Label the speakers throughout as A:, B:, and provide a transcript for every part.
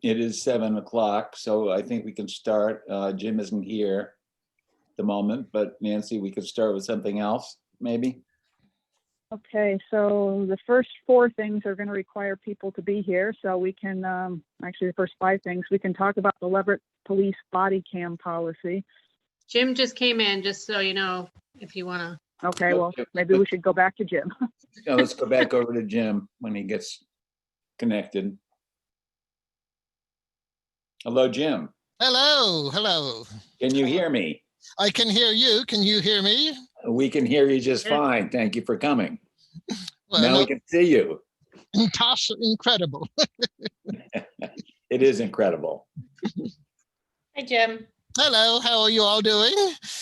A: It is 7 o'clock, so I think we can start. Jim isn't here at the moment, but Nancy, we could start with something else, maybe?
B: Okay, so the first 4 things are going to require people to be here, so we can, actually the first 5 things, we can talk about the Leverett Police Body Cam policy.
C: Jim just came in, just so you know, if you want to.
B: Okay, well, maybe we should go back to Jim.
A: Yeah, let's go back over to Jim when he gets connected. Hello, Jim.
D: Hello, hello.
A: Can you hear me?
D: I can hear you. Can you hear me?
A: We can hear you just fine. Thank you for coming.
D: Well,
A: Now
D: no,
A: we can see you.
D: incredible.
A: It is incredible.
C: Hi, Jim.
D: Hello, how are you all doing?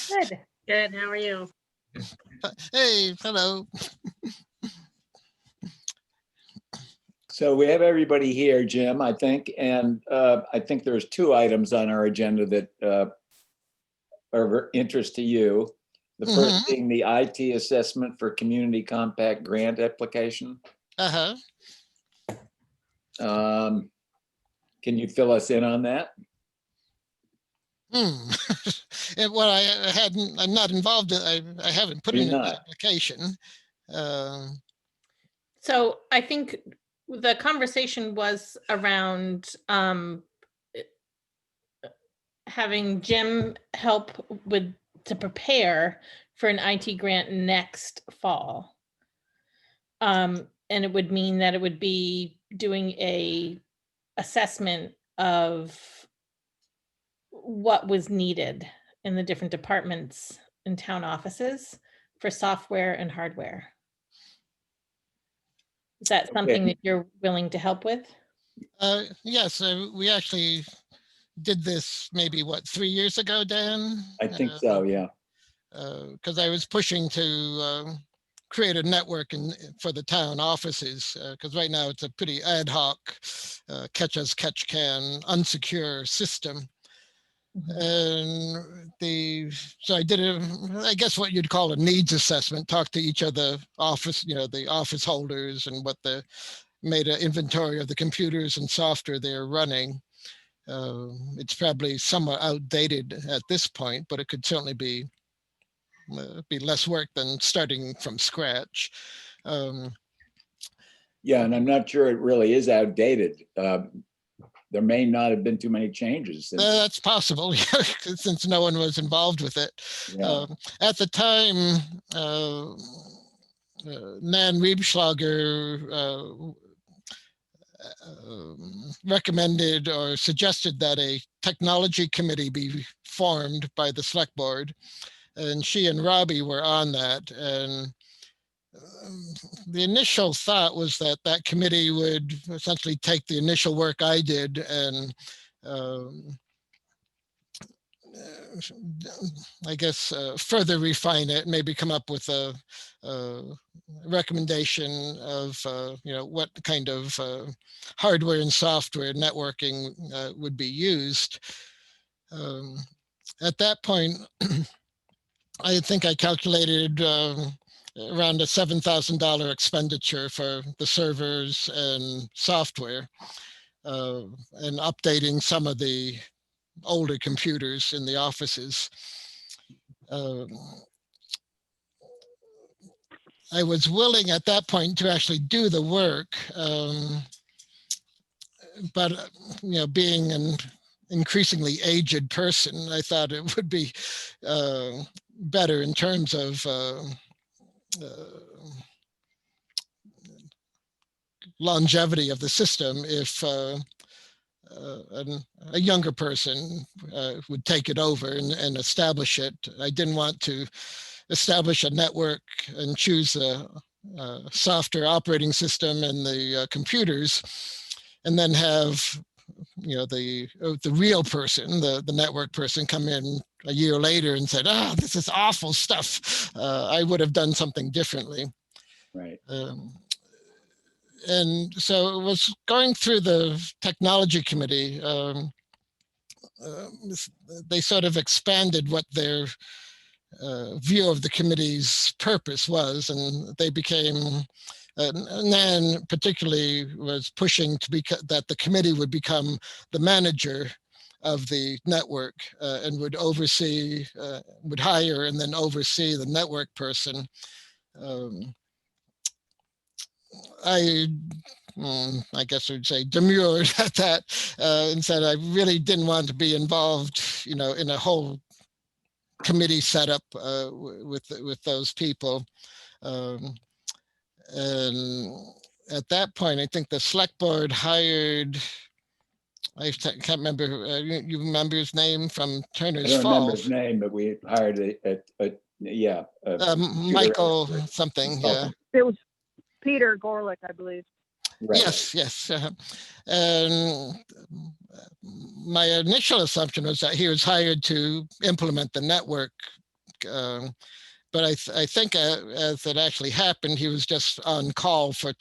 C: Good. Good. How are you?
D: Hey, hello.
A: So we have everybody here, Jim, I think, and I think there's 2 items on our agenda that are of interest to you. The first being the IT assessment for community compact grant application.
D: Uh-huh.
A: Can you fill us in on that?
D: Well, I'm not involved. I haven't put in an application.
C: So I think the conversation was around having Jim help to prepare for an IT grant next fall. And it would mean that it would be doing a assessment of what was needed in the different departments in town offices for software and hardware. Is that something that you're willing to help with?
D: Yes, we actually did this maybe, 3 years ago, Dan?
A: I think so, yeah.
D: Because I was pushing to create a network for the town offices, because right now it's a pretty ad hoc, catch as catch can, unsecure system. And so I did I guess what you'd call a needs assessment, talk to each of the office, the office holders, and made an inventory of the computers and software they're running. It's probably somewhat outdated at this point, but it could certainly be less work than starting from scratch.
A: Yeah, and I'm not sure it really is outdated. There may not have been too many changes.
D: That's possible, since no one was involved with it.
A: Yeah.
D: At the time, Nan Riebschlager recommended or suggested that a technology committee be formed by the select board, and she and Robbie were on that. And the initial thought was that committee would essentially take the initial work I did and I guess further refine it, maybe come up with a recommendation of what kind of hardware and software networking would be used. At that point, I think I calculated around a $7,000 expenditure for the servers and software, and updating some of the older computers in the offices. I was willing at that point to actually do the work, but being an increasingly aged person, I thought it would be better in terms of longevity of the system if a younger person would take it over and establish it. I didn't want to establish a network and choose a software operating system and the computers, and then have the real person, the network person, come in a year later and said, this is awful stuff. I would have done something differently.
A: Right.
D: And so it was going through the technology committee. They sort of expanded what their view of the committee's purpose was, and they became And then particularly was pushing to that the committee would become the manager of the network and would oversee, would hire and then oversee the network person. I guess I would say demurred at that and said I really didn't want to be involved, in a whole committee setup with those people. And at that point, I think the select board hired, I can't remember, you remember his name from
A: I
D: Turner's
A: don't remember
D: Falls?
A: his name, but we hired a computer
D: Michael
A: expert
D: something, yeah.
A: consultant.
B: It was Peter Gorlick, I believe.
A: Right.
D: Yes. And my initial assumption was that he was hired to implement the network. But I think as it actually happened, he was just on call for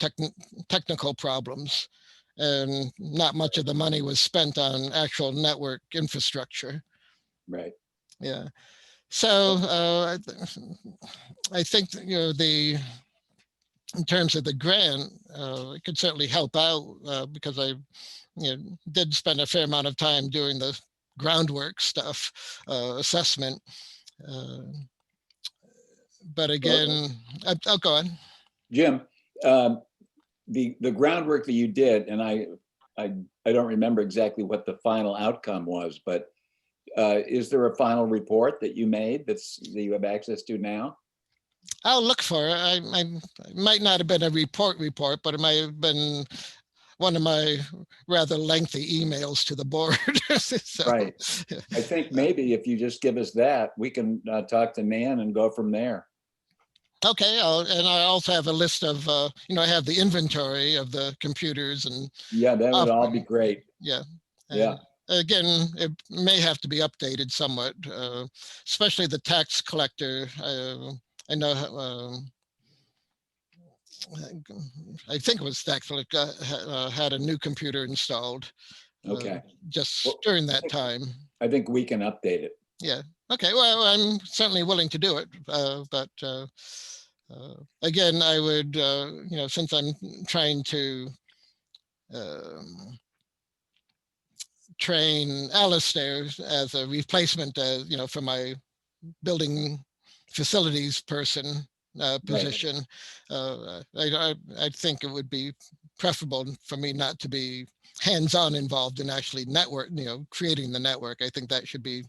D: technical problems. And not much of the money was spent on actual network infrastructure.
A: Right.
D: Yeah. So I think, in terms of the grant, it could certainly help out because I did spend a fair amount of time doing the groundwork stuff, assessment. But again, I'll go on.
A: Jim, the groundwork that you did, and I don't remember exactly what the final outcome was, but is there a final report that you made that you have access to now?
D: I'll look for it. I might not have been a report, but it might have been one of my rather lengthy emails to the board. So,
A: right. I think maybe if you just give us that, we can talk to Nan and go from there.
D: Okay, and I also have a list of, I have the inventory of the computers and.
A: Yeah, that would all be great.
D: Yeah.
A: Yeah.
D: Again, it may have to be updated somewhat, especially the tax collector. I know, I think it was tax collector had a new computer installed.
A: Okay.
D: Just
A: Well,
D: during that time.
A: I think we can update it.
D: Yeah. Okay. Well, I'm certainly willing to do it, but again, I would, since I'm trying to train Alistair as a replacement, for my building facilities person position, I think it would be preferable for me not to be hands-on involved in actually creating the network. I think that should be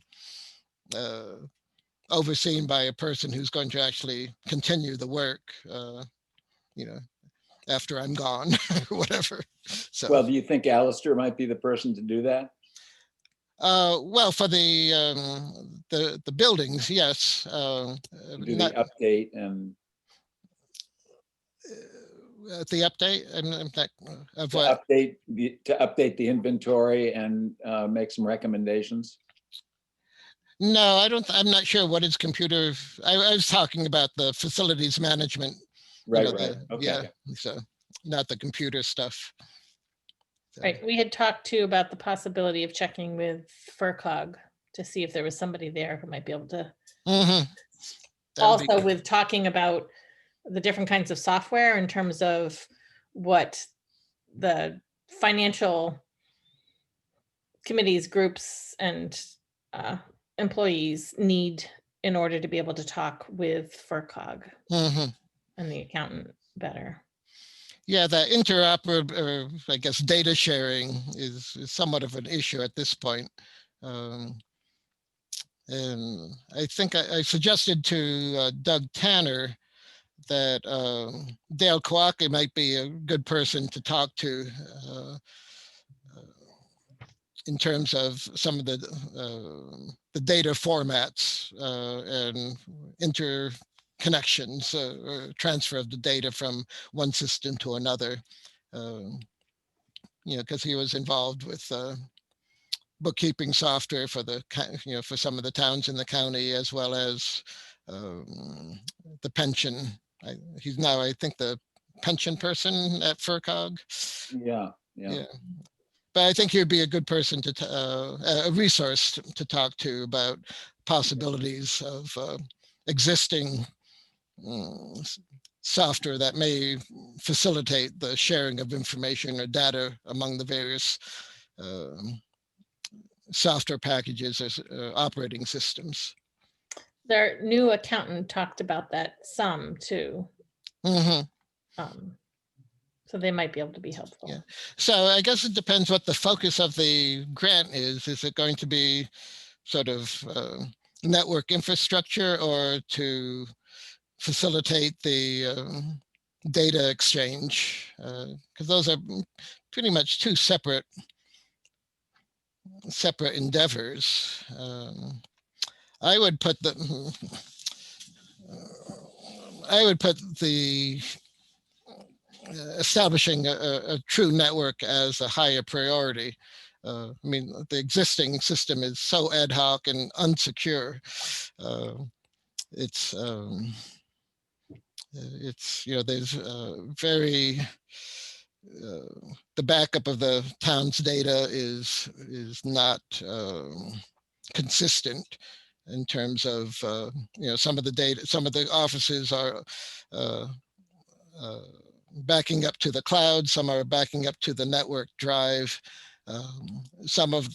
D: overseen by a person who's going to actually continue the work, after I'm gone or whatever. So,
A: well, do you think Alistair might be the person to do that?
D: Well, for the buildings, yes.
A: Do the update and
D: the update and of
A: to
D: what?
A: update the inventory and make some recommendations.
D: No, I don't. I'm not sure what his computer. I was talking about the facilities management.
A: Right. Okay.
D: Yeah. So not the computer stuff. So.
C: Right. We had talked too about the possibility of checking with FERCog to see if there was somebody there who might be able to.
D: Mm-hmm.
C: Also, with talking about the different kinds of software in terms of what the financial committees, groups, and employees need in order to be able to talk with FERCog and the accountant better.
D: Yeah, the interoperable, I guess, data sharing is somewhat of an issue at this point. And I think I suggested to Doug Tanner that Dale Kowalski might be a good person to talk to in terms of some of the data formats and interconnections, or transfer of the data from one system to another. Because he was involved with bookkeeping software for the for some of the towns in the county, as well as the pension. He's now, I think, the pension person at FERCog.
A: Yeah.
D: But I think he'd be a good person to a resource to talk to about possibilities of existing software that may facilitate the sharing of information or data among the various software packages or operating systems.
C: Their new accountant talked about that some too.
D: Mhm.
C: So they might be able to be helpful.
D: Yeah. So I guess it depends what the focus of the grant is. Is it going to be sort of network infrastructure or to facilitate the data exchange? Because those are pretty much two separate endeavors. I would put the establishing a true network as a higher priority. I mean, the existing system is so ad hoc and unsecure. It's there's very the backup of the town's data is not consistent in terms of some of the data. Some of the offices are backing up to the cloud. Some are backing up to the network drive. Some of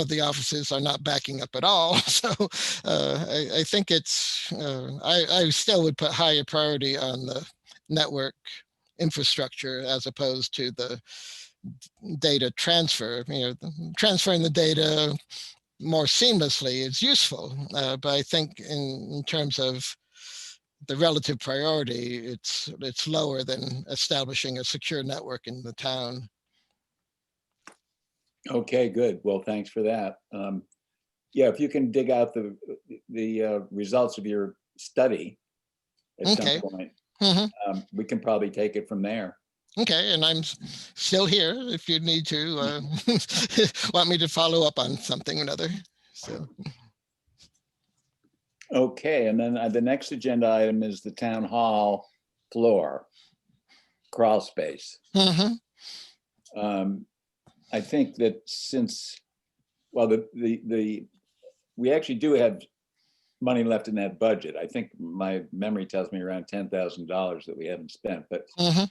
D: the offices are not backing up at all. So I think it's I still would put higher priority on the network infrastructure as opposed to the data transfer. Transferring the data more seamlessly is useful, but I think in terms of the relative priority, it's lower than establishing a secure network in the town.
A: Okay, good. Well, thanks for that. Yeah, if you can dig out the results of your study at
D: Okay.
A: some point,
D: Mm-hmm.
A: we can probably take it from there.
D: Okay, and I'm still here if you need to want me to follow up on something or another. So.
A: Okay, and then the next agenda item is the town hall floor, crawl space.
D: Mm-hmm.
A: I think that since, well, we actually do have money left in that budget. I think my memory tells me around $10,000 that we haven't spent, but
D: Mm-hmm.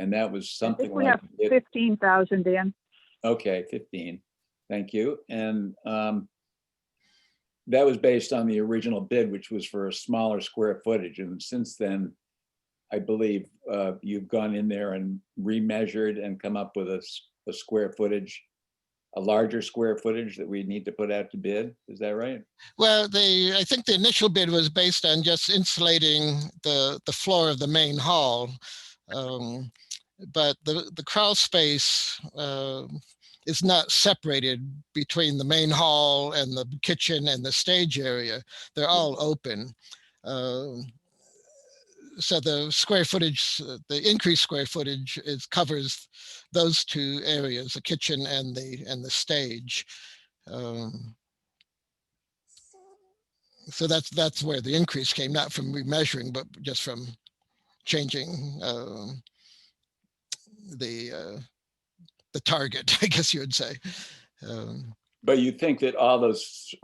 A: And that was
B: I
A: something
B: think we
A: like
B: have 15,000, Dan.
A: Okay, 15. Thank you. And that was based on the original bid, which was for a smaller square footage. And since then, I believe you've gone in there and remeasured and come up with a square footage, a larger square footage that we need to put out to bid. Is that right?
D: Well, I think the initial bid was based on just insulating the floor of the main hall. But the crawl space is not separated between the main hall and the kitchen and the stage area. They're all open. So the square footage, the increased square footage, covers those two areas, the kitchen and the stage. So that's where the increase came, not from remeasuring, but just from changing the target, I guess you would say.
A: But you think that all those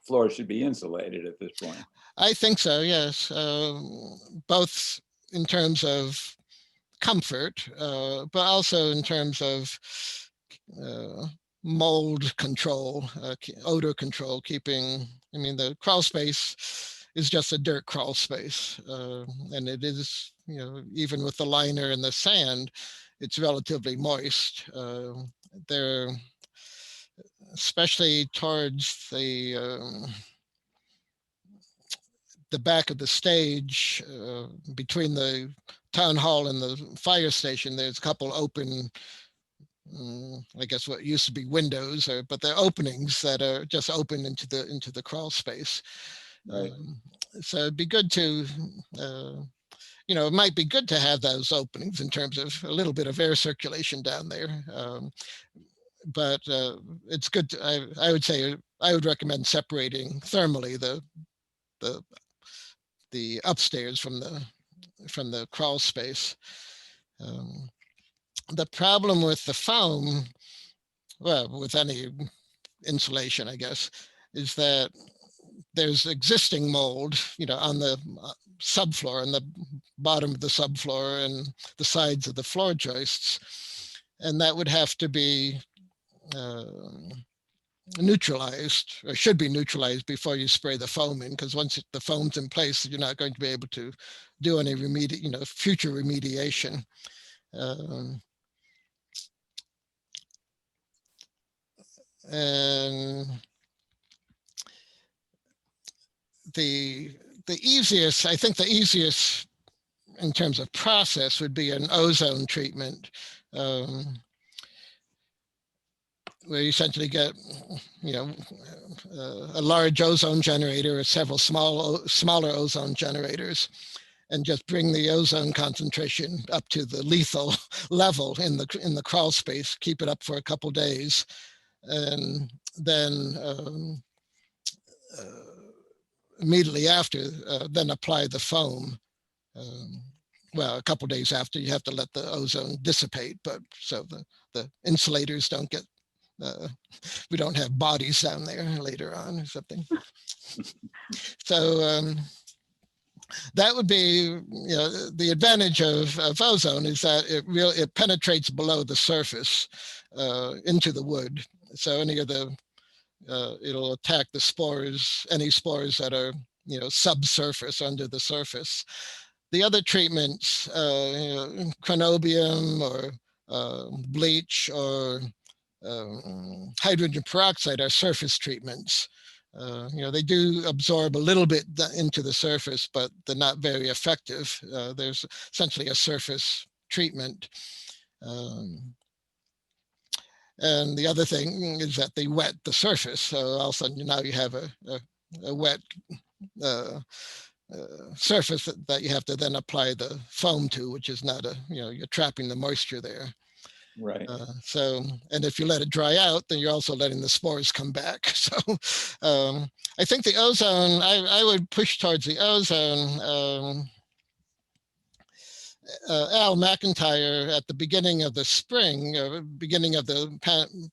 A: floors should be insulated at this point?
D: I think so, yes. Both in terms of comfort, but also in terms of mold control, odor control, I mean, the crawl space is just a dirt crawl space. And it is, even with the liner and the sand, it's relatively moist. They're, especially towards the back of the stage, between the town hall and the fire station, there's a couple open, I guess what used to be windows, but they're openings that are just open into the crawl space.
A: Right.
D: So it'd be good to, it might be good to have those openings in terms of a little bit of air circulation down there. But it's good to, I would say, I would recommend separating thermally the upstairs from the crawl space. The problem with the foam, well, with any insulation, I guess, is that there's existing mold, on subfloor, on the bottom of the subfloor and the sides of the floor joists. And that would have to be neutralized, or should be neutralized before you spray the foam in, because once the foam's in place, you're not going to be able to do any future remediation. And the easiest, I think the easiest in terms of process would be an ozone treatment, where you essentially get, a large ozone generator or several smaller ozone generators, and just bring the ozone concentration up to the lethal level in the crawl space, keep it up for a couple days, and then immediately after, then apply the foam. Well, a couple days after, you have to let the ozone dissipate, but so the insulators don't get, we don't have bodies down there later on or something. So that would be, the advantage of ozone is that it penetrates below the surface into the wood. So any of the, it'll attack the spores, any spores that are, subsurface, under the surface. The other treatments, chronobium or bleach or hydrogen peroxide are surface treatments. They do absorb a little bit into the surface, but they're not very effective. There's essentially a surface treatment. And the other thing is that they wet the surface. So all of a sudden now you have a wet surface that you have to then apply the foam to, which is not you're trapping the moisture there.
A: Right.
D: And if you let it dry out, then you're also letting the spores come back. So I think the ozone, I would push towards the ozone. Al McIntyre, at the beginning of the spring, beginning of the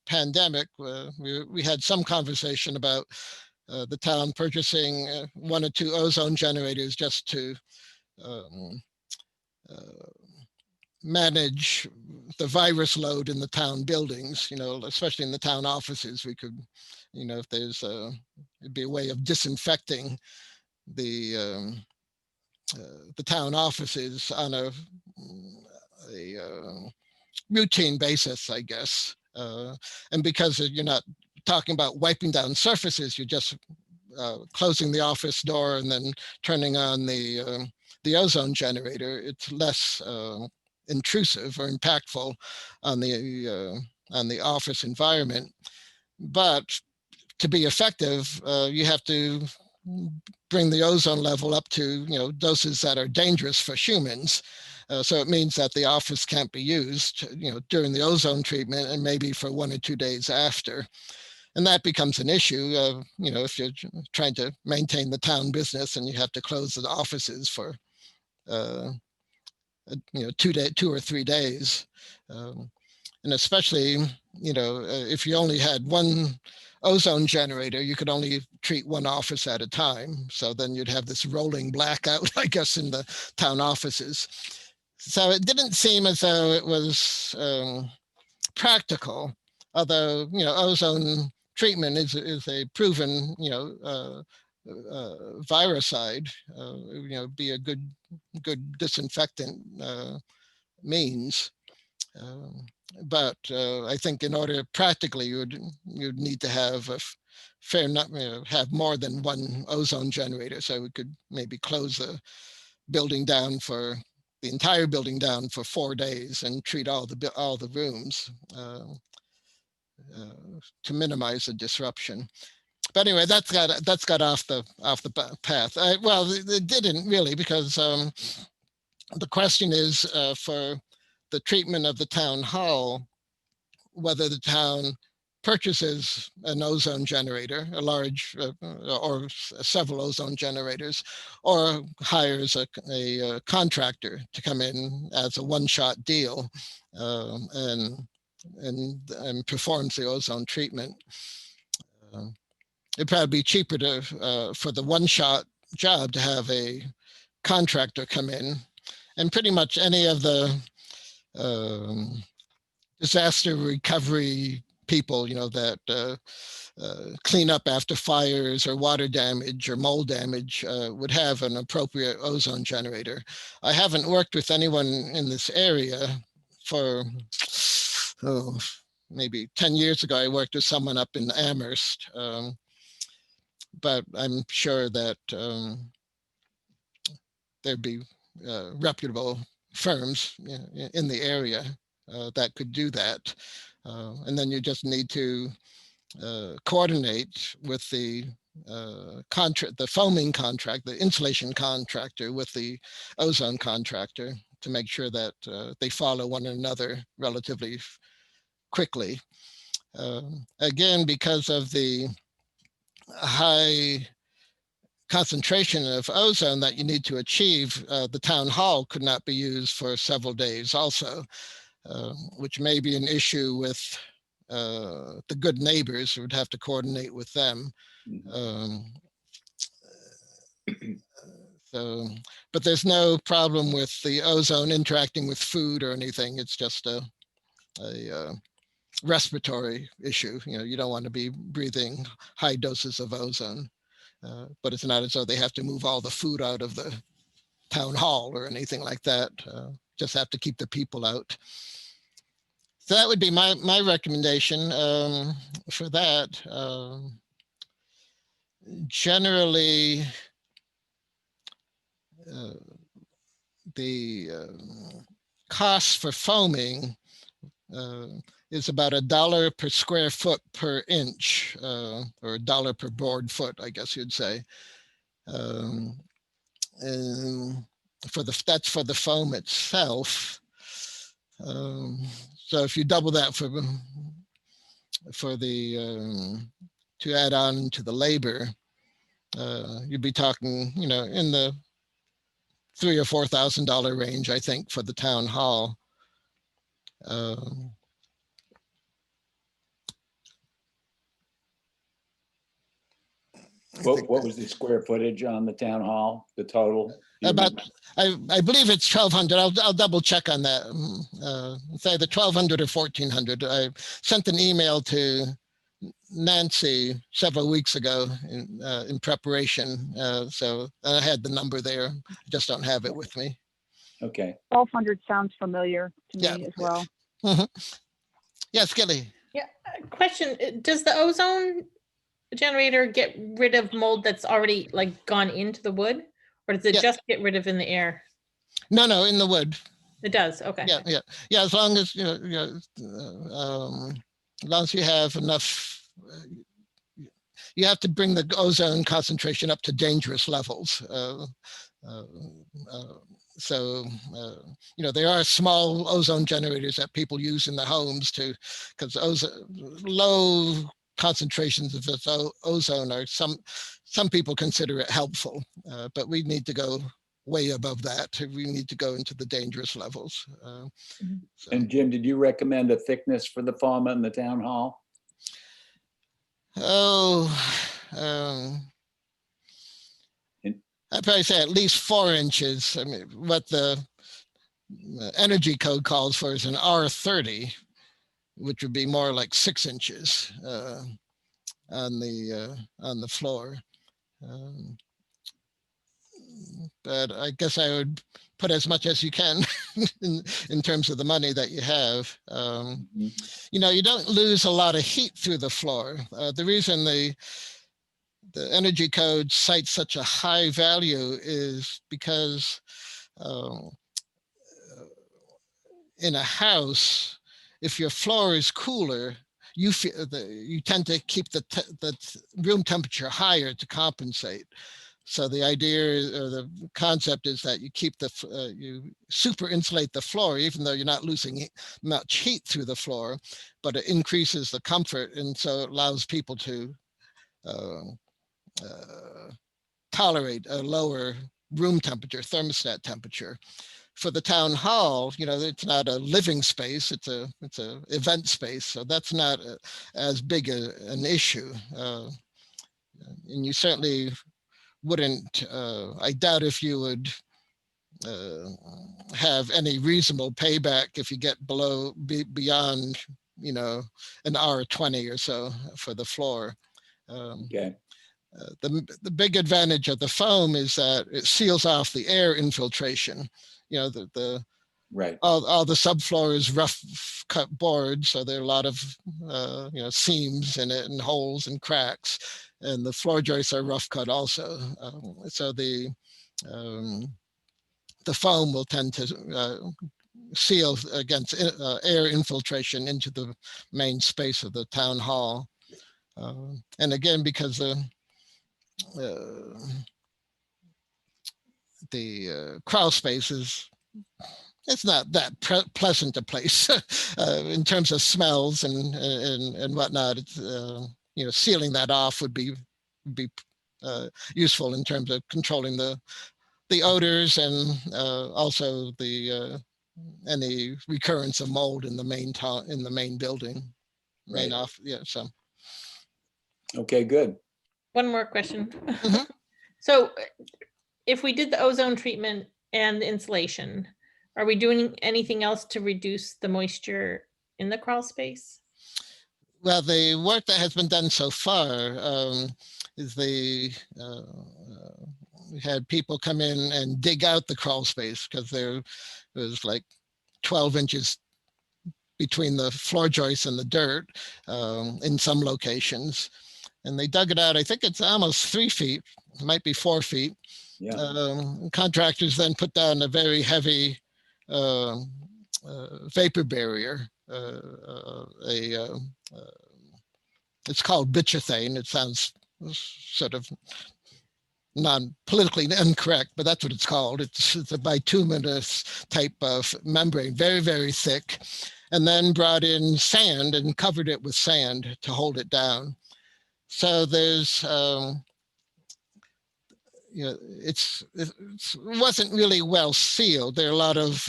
D: pandemic, we had some conversation about the town purchasing 1 or 2 ozone generators just to manage the virus load in the town buildings, especially in the town offices. We could, if there's it'd be a way of disinfecting the town offices on a routine basis, I guess. And because you're not talking about wiping down surfaces, you're just closing the office door and then turning on the ozone generator. It's less intrusive or impactful on the office environment. But to be effective, you have to bring the ozone level up to doses that are dangerous for humans. So it means that the office can't be used during the ozone treatment and maybe for 1 or 2 days after. And that becomes an issue, if you're trying to maintain the town business and you have to close the offices for 2 or 3 days. And especially, if you only had 1 ozone generator, you could only treat 1 office at a time. So then you'd have this rolling blackout, I guess, in the town offices. So it didn't seem as though it was practical, although, ozone treatment is a proven, viricide, be a good disinfectant means. But I think in order practically, you'd need to have a fair number, have more than 1 ozone generator, so we could maybe close the building down for the entire building down for 4 days and treat all the rooms to minimize the disruption. But anyway, that's got off the path. Well, it didn't really, because the question is for the treatment of the town hall, whether the town purchases an ozone generator, a large or several ozone generators, or hires a contractor to come in as a one-shot deal and performs the ozone treatment. It'd probably be cheaper for the one-shot job to have a contractor come in, and pretty much any of the disaster recovery people, that clean up after fires or water damage or mold damage would have an appropriate ozone generator. I haven't worked with anyone in this area for, maybe 10 years ago. I worked with someone up in Amherst, but I'm sure that there'd be reputable firms in the area that could do that. And then you just need to coordinate with the contract, the foaming contract, the insulation contractor with the ozone contractor to make sure that they follow one another relatively quickly. Again, because of the high concentration of ozone that you need to achieve, the town hall could not be used for several days also, which may be an issue with the good neighbors who would have to coordinate with them. But there's no problem with the ozone interacting with food or anything. It's just a respiratory issue. You don't want to be breathing high doses of ozone. But it's not as though they have to move all the food out of the town hall or anything like that. Just have to keep the people out. So that would be my recommendation for that. Generally, the cost for foaming is about $1 per square foot per inch, or $1 per board foot, I guess you'd say. And that's for the foam itself. So if you double that for the to add on to the labor, you'd be talking, in the $3,000 or $4,000 range, I think, for the town hall.
A: What was the square footage on the town hall, the total? Do you
D: About,
A: remember?
D: I believe it's 1,200. I'll double check on that. Say the 1,200 or 1,400. I sent an email to Nancy several weeks ago in preparation. So I had the number there. Just don't have it with me.
A: Okay.
B: 1,200 sounds familiar to me
D: Yeah.
B: as well.
D: Mm-hmm. Yes, Gilly.
C: Yeah, question, does the ozone generator get rid of mold that's already like gone into the wood? Or does it just get rid of in the air?
D: No, in the wood.
C: It does, okay.
D: Yeah. As long as as long as you have enough, you have to bring the ozone concentration up to dangerous levels. So there are small ozone generators that people use in the homes because low concentrations of this ozone are some people consider it helpful, but we need to go way above that. We need to go into the dangerous levels.
A: And Jim, did you recommend a thickness for the foam in the town hall?
D: I'd probably say at least 4 inches. I mean, what the energy code calls for is an R30, which would be more like 6 inches on the floor. But I guess I would put as much as you can in terms of the money that you have. You don't lose a lot of heat through the floor. The reason the energy code cites such a high value is because in a house, if your floor is cooler, you tend to keep the room temperature higher to compensate. So the idea or the concept is that you keep you super insulate the floor, even though you're not losing much heat through the floor, but it increases the comfort, and so it allows people to tolerate a lower room temperature, thermostat temperature. For the town hall, it's not a living space; it's a event space, so that's not as big an issue. And you certainly wouldn't. I doubt if you would have any reasonable payback if you get beyond, you know, an R20 or so for the floor.
A: Okay,
D: The big advantage of the foam is that it seals off the air infiltration. You know,
A: right.
D: all the subfloor is rough cut board, so there are a lot of you know, seams in it and holes and cracks, and the floor joists are rough cut also. So the foam will tend to seal against air infiltration into the main space of the town hall. And again, because the crawl space is, it's not that pleasant a place in terms of smells and whatnot. It's, you know, sealing that off would be useful in terms of controlling the odors and also the any recurrence of mold in the main building.
A: Right.
D: Yeah. So.
A: Okay, good.
C: One more question.
D: Mhm.
C: So if we did the ozone treatment and the insulation, are we doing anything else to reduce the moisture in the crawl space?
D: Well, the work that has been done so far is we had people come in and dig out the crawl space because there was like 12 inches between the floor joists and the dirt in some locations. And they dug it out. I think it's almost 3 feet, it might be 4 feet.
A: Yeah.
D: Contractors then put down a very heavy vapor barrier. It's called bituthane. It sounds sort of non-politically incorrect, but that's what it's called. It's a bituminous type of membrane, very, very thick, and then brought in sand and covered it with sand to hold it down. So there's, you know, it wasn't really well sealed. There are a lot of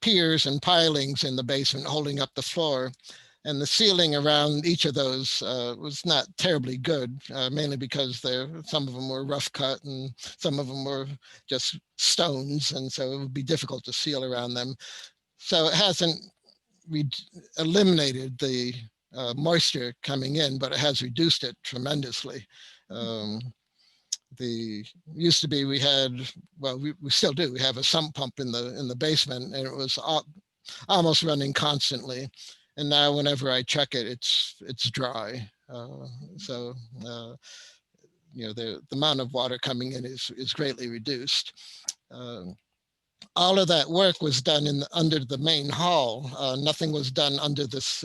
D: piers and pilings in the basement holding up the floor. And the ceiling around each of those was not terribly good, mainly because some of them were rough cut and some of them were just stones. And so it would be difficult to seal around them. So it hasn't eliminated the moisture coming in, but it has reduced it tremendously. Used to be we had, well, we still do, we have a sump pump in the basement, and it was almost running constantly. And now whenever I check it, it's dry. So you know, the amount of water coming in is greatly reduced. All of that work was done under the main hall. Nothing was done under this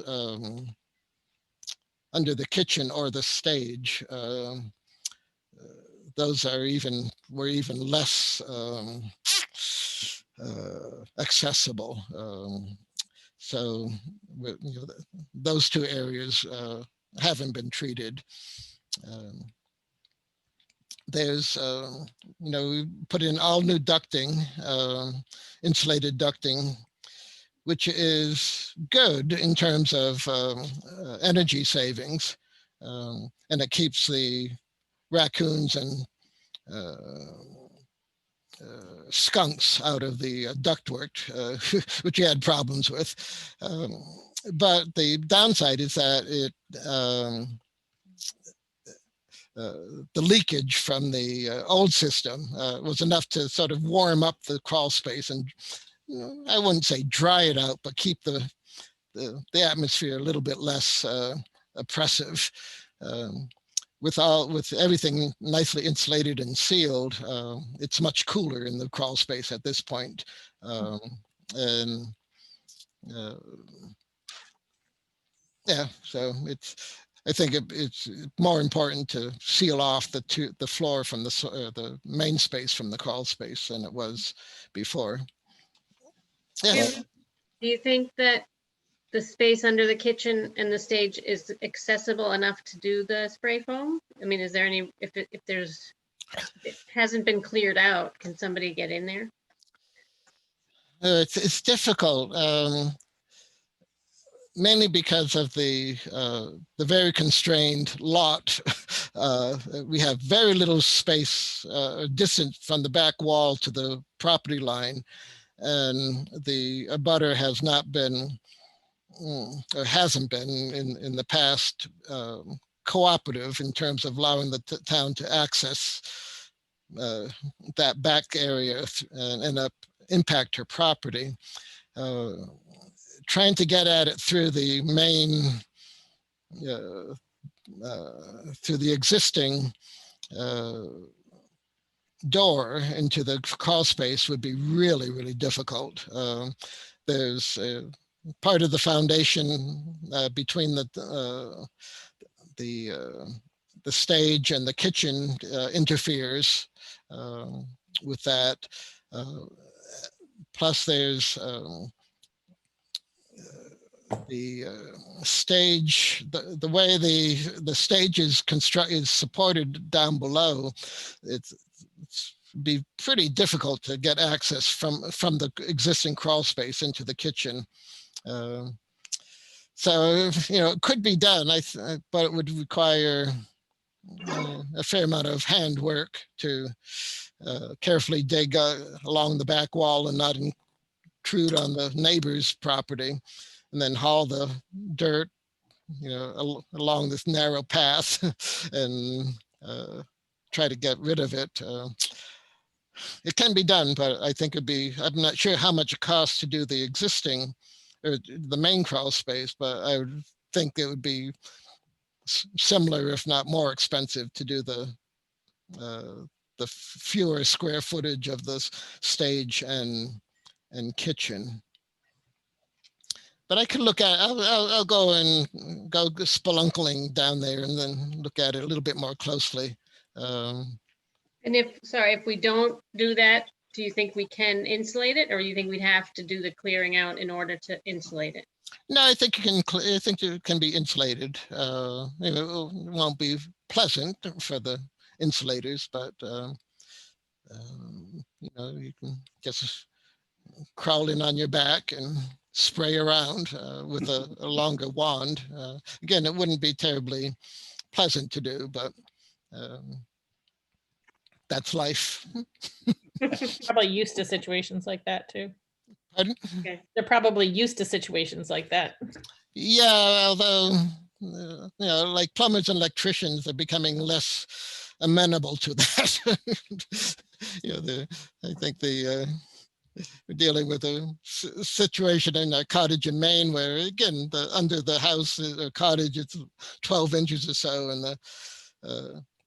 D: under the kitchen or the stage. Those were even less accessible. So you know, those two areas haven't been treated. There's, you know, we put in all new ducting, insulated ducting, which is good in terms of energy savings. And it keeps the raccoons and skunks out of the ductwork, which you had problems with. But the downside is that the leakage from the old system was enough to sort of warm up the crawl space and, you know, I wouldn't say dry it out, but keep the atmosphere a little bit less oppressive. With everything nicely insulated and sealed, it's much cooler in the crawl space at this point. And yeah, so I think it's more important to seal off the floor from the main space from the crawl space than it was before. Yeah.
E: Do you think that the space under the kitchen and the stage is accessible enough to do the spray foam? I mean, is there any, if it hasn't been cleared out, can somebody get in there?
D: It's difficult. mainly because of the very constrained lot. We have very little space distance from the back wall to the property line, and the abutter has not been or hasn't been in the past cooperative in terms of allowing the town to access that back area and end up impact her property. Trying to get at it through the main, through the existing door into the crawl space would be really, really difficult. There's part of the foundation between the stage and the kitchen interferes with that. Plus, there's the stage, the way the stage is supported down below. It's be pretty difficult to get access from the existing crawl space into the kitchen. So, it could be done, but it would require a fair amount of handwork to carefully dig along the back wall and not intrude on the neighbor's property, and then haul the dirt, along this narrow path and try to get rid of it. It can be done, but I think I'm not sure how much it costs to do the existing or the main crawl space, but I would think it would be similar, if not more expensive, to do the fewer square footage of the stage and kitchen. But I could look at, I'll go spelunkling down there and then look at it a little bit more closely.
E: And if we don't do that, do you think we can insulate it, or do you think we'd have to do the clearing out in order to insulate it?
D: No, I think it can be insulated. It won't be pleasant for the insulators, but you can just crawl in on your back and spray around with a longer wand. Again, it wouldn't be terribly pleasant to do, but that's life.
C: Probably used to situations like that too.
D: Pardon?
E: Okay.
C: They're probably used to situations like that.
D: Yeah, although like plumbers and electricians are becoming less amenable to that. I think we're dealing with a situation in a cottage in Maine where, again, under the house or cottage, it's 12 inches or so, and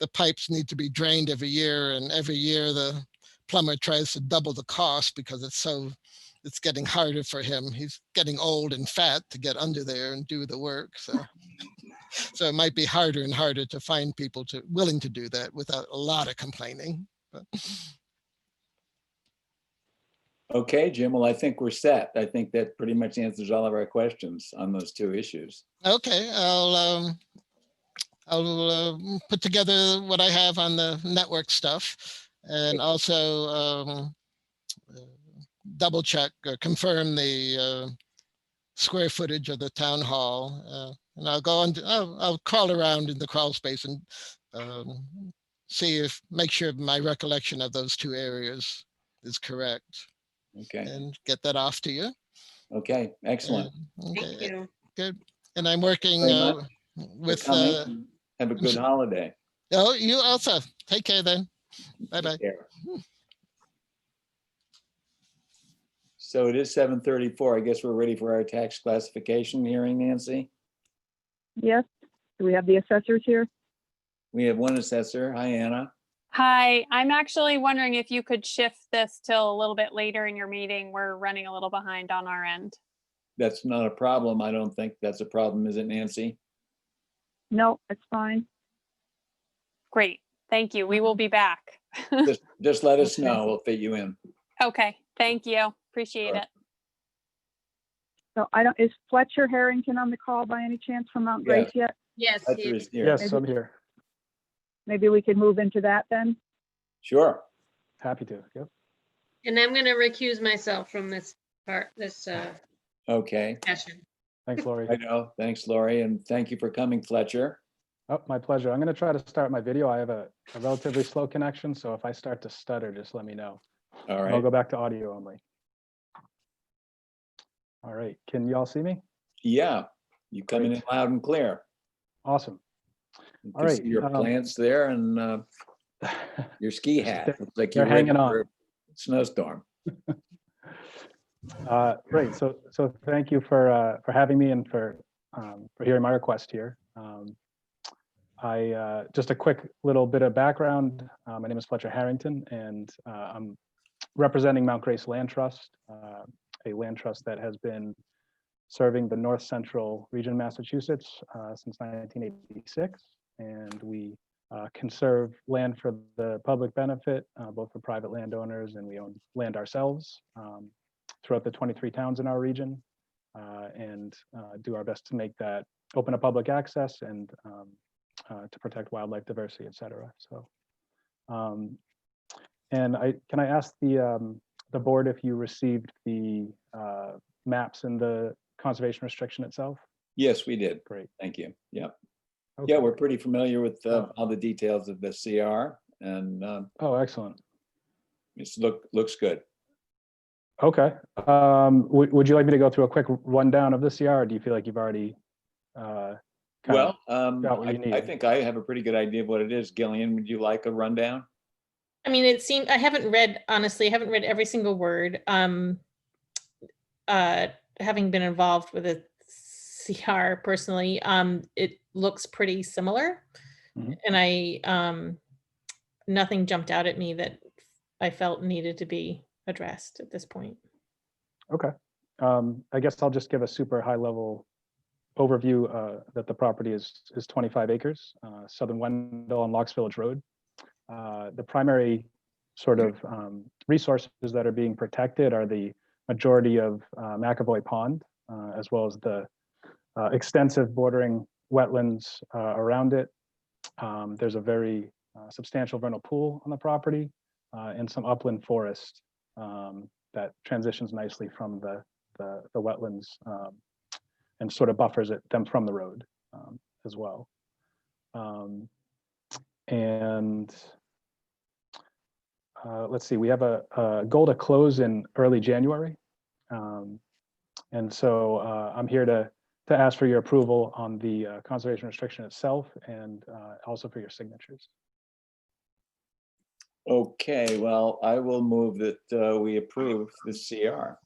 D: the pipes need to be drained every year, and every year the plumber tries to double the cost because it's getting harder for him. He's getting old and fat to get under there and do the work. So it might be harder and harder to find people willing to do that without a lot of complaining. But.
A: Okay, Jim. Well, I think we're set. I think that pretty much answers all of our questions on those two issues.
D: Okay, I'll put together what I have on the network stuff, and also double check or confirm the square footage of the town hall, and I'll crawl around in the crawl space and make sure my recollection of those two areas is correct.
A: Okay.
D: And get that off to you.
A: Okay, excellent.
D: Okay,
E: Thank you.
D: good. And I'm working with.
A: Have a good holiday.
D: Oh, you also. Take care then. Bye-bye.
A: So it is 7:34. I guess we're ready for our tax classification hearing, Nancy.
B: Yes. Do we have the assessors here?
A: We have one assessor. Hi, Anna.
F: Hi, I'm actually wondering if you could shift this till a little bit later in your meeting. We're running a little behind on our end.
A: That's not a problem. I don't think that's a problem, is it, Nancy?
B: No, it's fine.
F: Great, thank you. We will be back.
A: Just let us know. We'll fit you in.
F: Okay, thank you. Appreciate
A: Sure.
F: it.
B: So is Fletcher Harrington on the call by any chance from Mount Grace yet?
E: Yes.
A: Fletcher is here.
G: Yes, I'm here.
B: Maybe we could move into that then?
A: Sure.
G: Happy to. Yep.
E: And I'm going to recuse myself from this part, this
A: Okay.
E: session.
G: Thanks, Lori.
A: I know. Thanks, Lori, and thank you for coming, Fletcher.
G: Oh, my pleasure. I'm going to try to start my video. I have a relatively slow connection, so if I start to stutter, just let me know.
A: All
G: And I'll
A: right.
G: go back to audio only. All right. Can you all see me?
A: Yeah, you coming in
G: Great.
A: loud and clear.
G: Awesome.
A: You
G: All
A: can
G: right,
A: see your plants there and your ski hat. Looks like
G: They're
A: you're ready
G: hanging on.
A: for a snowstorm.
G: Great. So thank you for having me and for hearing my request here. Just a quick little bit of background. My name is Fletcher Harrington, and I'm representing Mount Grace Land Trust, a land trust that has been serving the North Central region of Massachusetts since 1986. And we conserve land for the public benefit, both for private landowners, and we own land ourselves throughout the 23 towns in our region, and do our best to make that open to public access and to protect wildlife diversity, et cetera. So, and can I ask the board if you received the maps and the conservation restriction itself?
A: Yes, we did.
G: Great.
A: Thank you. Yeah.
G: Okay.
A: Yeah, we're pretty familiar with all the details of the CR, and
G: Oh, excellent.
A: it's looks good.
G: Okay. Would you like me to go through a quick rundown of the CR, or do you feel like you've already
A: Well,
G: got what you
A: I
G: need?
A: think I have a pretty good idea of what it is. Gillian, would you like a rundown?
C: I mean, it seemed, I haven't read, honestly, I haven't read every single word. Having been involved with a CR personally, it looks pretty similar.
G: Mhm.
C: And nothing jumped out at me that I felt needed to be addressed at this point.
G: Okay. I guess I'll just give a super high level overview that the property is 25 acres, southern Wendell on Locks Village Road. The primary sort of resources that are being protected are the majority of McAvoy Pond, as well as the extensive bordering wetlands around it. There's a very substantial vernal pool on the property and some upland forest that transitions nicely from the wetlands and sort of buffers them from the road as well. Let's see, we have a goal to close in early January. And so I'm here to ask for your approval on the conservation restriction itself and also for your signatures.
A: Okay, well, I will move that we approve the CR.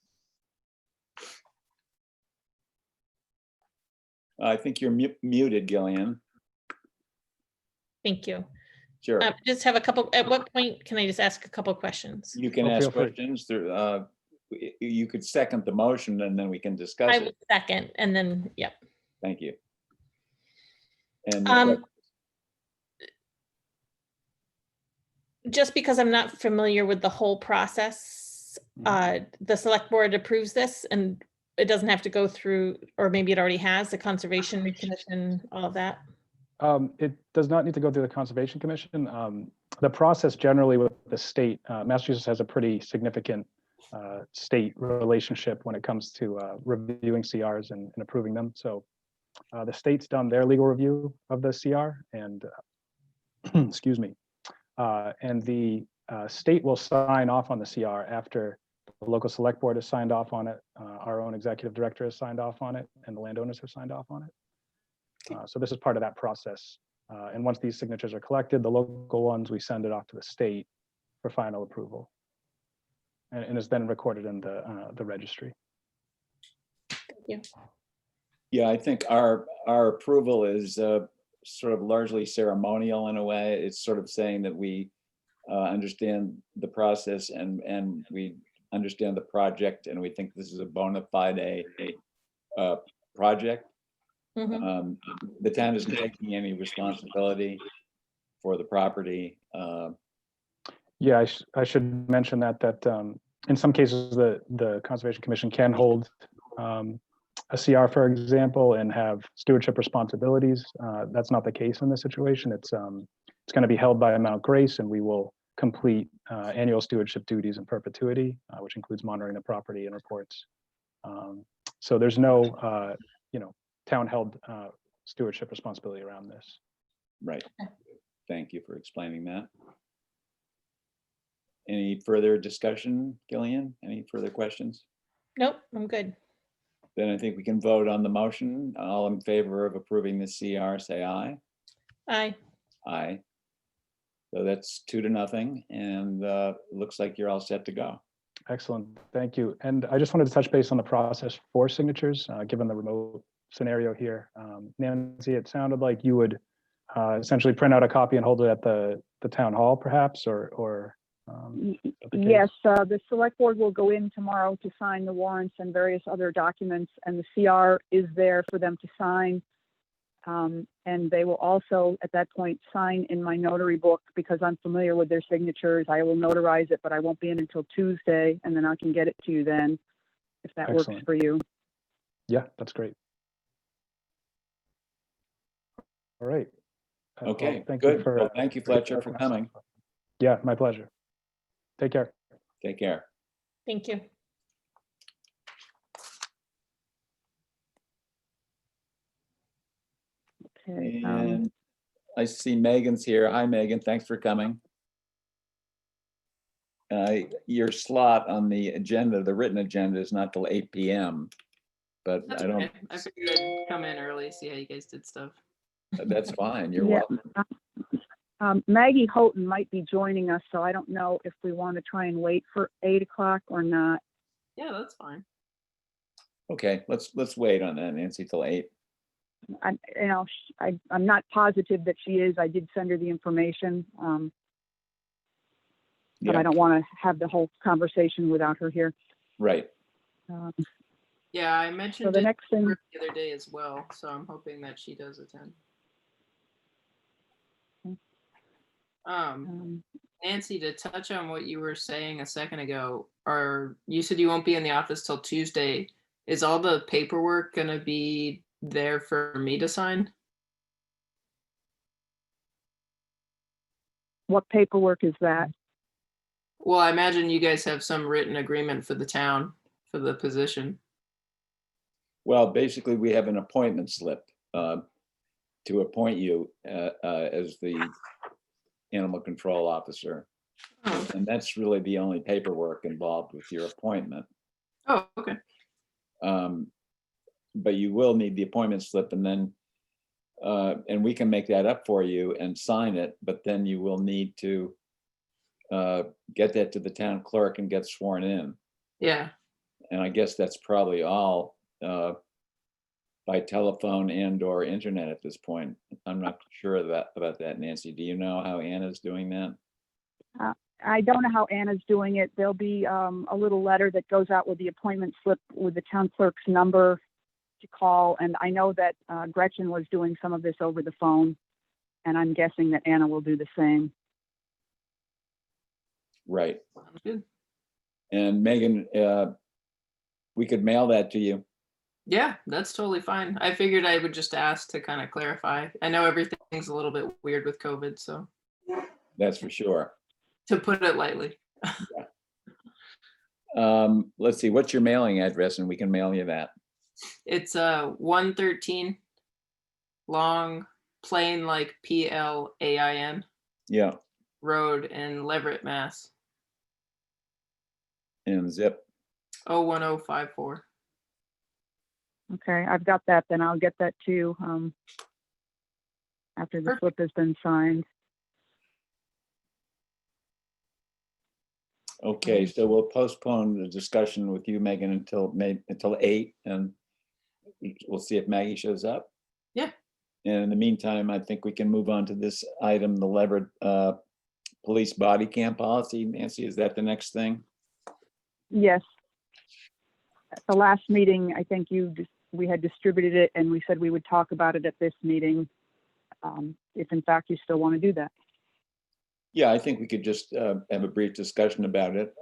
A: I think you're muted, Gillian.
C: Thank you.
A: Sure.
C: Just have a couple, at what point can I just ask a couple questions?
A: You can
G: Oh,
A: ask
G: feel free.
A: questions. You could second the motion and then we can discuss
C: I
A: it.
C: will second, and then, yep.
A: Thank you. And
C: Just because I'm not familiar with the whole process, the select board approves this and it doesn't have to go through, or maybe it already has, the Conservation Commission, all of that.
G: It does not need to go through the Conservation Commission. The process generally with the state, Massachusetts has a pretty significant state relationship when it comes to reviewing CRs and approving them. So the state's done their legal review of the CR and excuse me, and the state will sign off on the CR after the local select board has signed off on it, our own executive director has signed off on it, and the landowners have signed off on it. So this is part of that process. And once these signatures are collected, the local ones, we send it off to the state for final approval. And is then recorded in the registry.
C: Thank you.
A: yeah, I think our approval is sort of largely ceremonial in a way. It's sort of saying that we understand the process and we understand the project, and we think this is a bona fide project.
C: Mhm.
A: The town isn't taking any responsibility for the property.
G: Yeah, I should mention that in some cases the Conservation Commission can hold a CR, for example, and have stewardship responsibilities. That's not the case in this situation. It's going to be held by Mount Grace, and we will complete annual stewardship duties in perpetuity, which includes monitoring the property and reports. So there's no town held stewardship responsibility around this.
A: Right. Thank you for explaining that. Any further discussion, Gillian? Any further questions?
C: Nope, I'm good.
A: Then I think we can vote on the motion. All in favor of approving the CR, say aye.
C: Aye.
A: Aye. So that's 2-0, and it looks like you're all set to go.
G: Excellent, thank you. And I just wanted to touch base on the process for signatures, given the remote scenario here. Nancy, it sounded like you would essentially print out a copy and hold it at the town hall, perhaps, or the case?
B: Yes, the select board will go in tomorrow to sign the warrants and various other documents, and the CR is there for them to sign. And they will also, at that point, sign in my notary book because I'm familiar with their signatures. I will notarize it, but I won't be in until Tuesday, and then I can get it to you then, if that works
G: Excellent.
B: for you.
G: Yeah, that's great. All right. Well,
A: Okay,
G: thank you
A: good.
G: for,
A: Well, thank you, Fletcher, for coming.
G: Yeah, my pleasure. Take care.
A: Take care.
C: Thank you.
B: Okay.
A: And I see Megan's here. Hi, Megan. Thanks for coming. Your slot on the agenda, the written agenda, is not till 8 p.m. But
H: That's
A: I don't.
H: okay. I figured I'd come in early, see how you guys did stuff.
A: That's fine. You're
B: Yeah.
A: welcome.
B: Maggie Houghton might be joining us, so I don't know if we want to try and wait for 8 o'clock or not.
H: Yeah, that's fine.
A: Okay, let's wait on that, Nancy, till 8.
B: I'm not positive that she is. I did send her the information, but
A: Yeah,
B: I don't want to have the whole conversation without her here.
A: right.
H: Yeah, I
B: So
H: mentioned
B: the
H: it
B: next thing,
H: the other day as well, so I'm hoping that she does attend. Nancy, to touch on what you were saying a second ago, you said you won't be in the office till Tuesday. Is all the paperwork gonna be there for me to sign?
B: what paperwork is that?
H: Well, I imagine you guys have some written agreement for the town for the position.
A: Well, basically, we have an appointment slip to appoint you as the animal control officer.
H: Oh,
A: And that's really the only paperwork involved with your appointment.
H: oh, okay.
A: But you will need the appointment slip, and then and we can make that up for you and sign it, but then you will need to get that to the town clerk and get sworn in.
H: Yeah.
A: And I guess that's probably all by telephone and or internet at this point. I'm not sure about that, Nancy. Do you know how Anna's doing that?
B: I don't know how Anna's doing it. There'll be a little letter that goes out with the appointment slip with the town clerk's number to call. And I know that Gretchen was doing some of this over the phone, and I'm guessing that Anna will do the same.
A: Right.
H: Sounds good.
A: And Megan, we could mail that to you.
H: Yeah, that's totally fine. I figured I would just ask to kind of clarify. I know everything's a little bit weird with COVID, so
A: That's for sure.
H: to put it lightly.
A: Let's see, what's your mailing address, and we can mail you that.
H: It's 113 Long Plain, like PLAIN
A: Yeah,
H: Road in Leverett, Mass.
A: and zip.
H: 01054.
B: Okay, I've got that. Then I'll get that to you after the
H: Perfect.
B: slip has been signed.
A: Okay, so we'll postpone the discussion with you, Megan, until 8, and we'll see if Maggie shows up.
H: Yeah.
A: And in the meantime, I think we can move on to this item, the Leverett police body cam policy. Nancy, is that the next thing?
B: Yes. At the last meeting, I think we had distributed it, and we said we would talk about it at this meeting, if in fact you still want to do that.
A: Yeah, I think we could just have a brief discussion about it.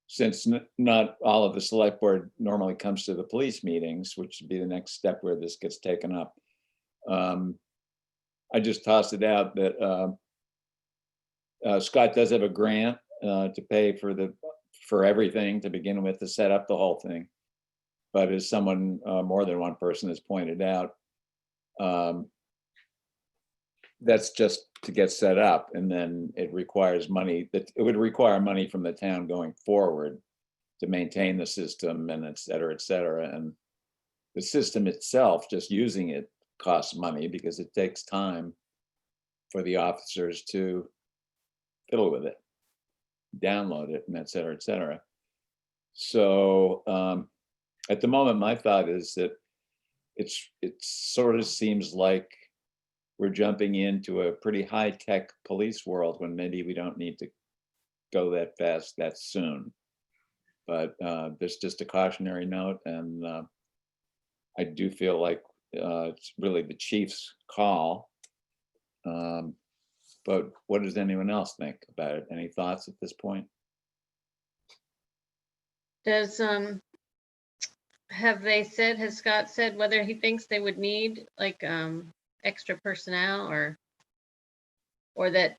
A: Since not all of the select board normally comes to the police meetings, which would be the next step where this gets taken up. I just tossed it out that Scott does have a grant to pay for everything to begin with, to set up the whole thing. But as someone, more than one person has pointed out, that's just to get set up, and then it requires money, that it would require money from the town going forward to maintain the system, and et cetera, et cetera. And the system itself, just using it, costs money because it takes time for the officers to fiddle with it, download it, and et cetera, et cetera. So at the moment, my thought is that it sort of seems like we're jumping into a pretty high-tech police world when maybe we don't need to go that fast that soon. But there's just a cautionary note, and I do feel like it's really the chief's call. But what does anyone else think about it? Any thoughts at this point?
E: Does, has Scott said whether he thinks they would need like extra personnel, or that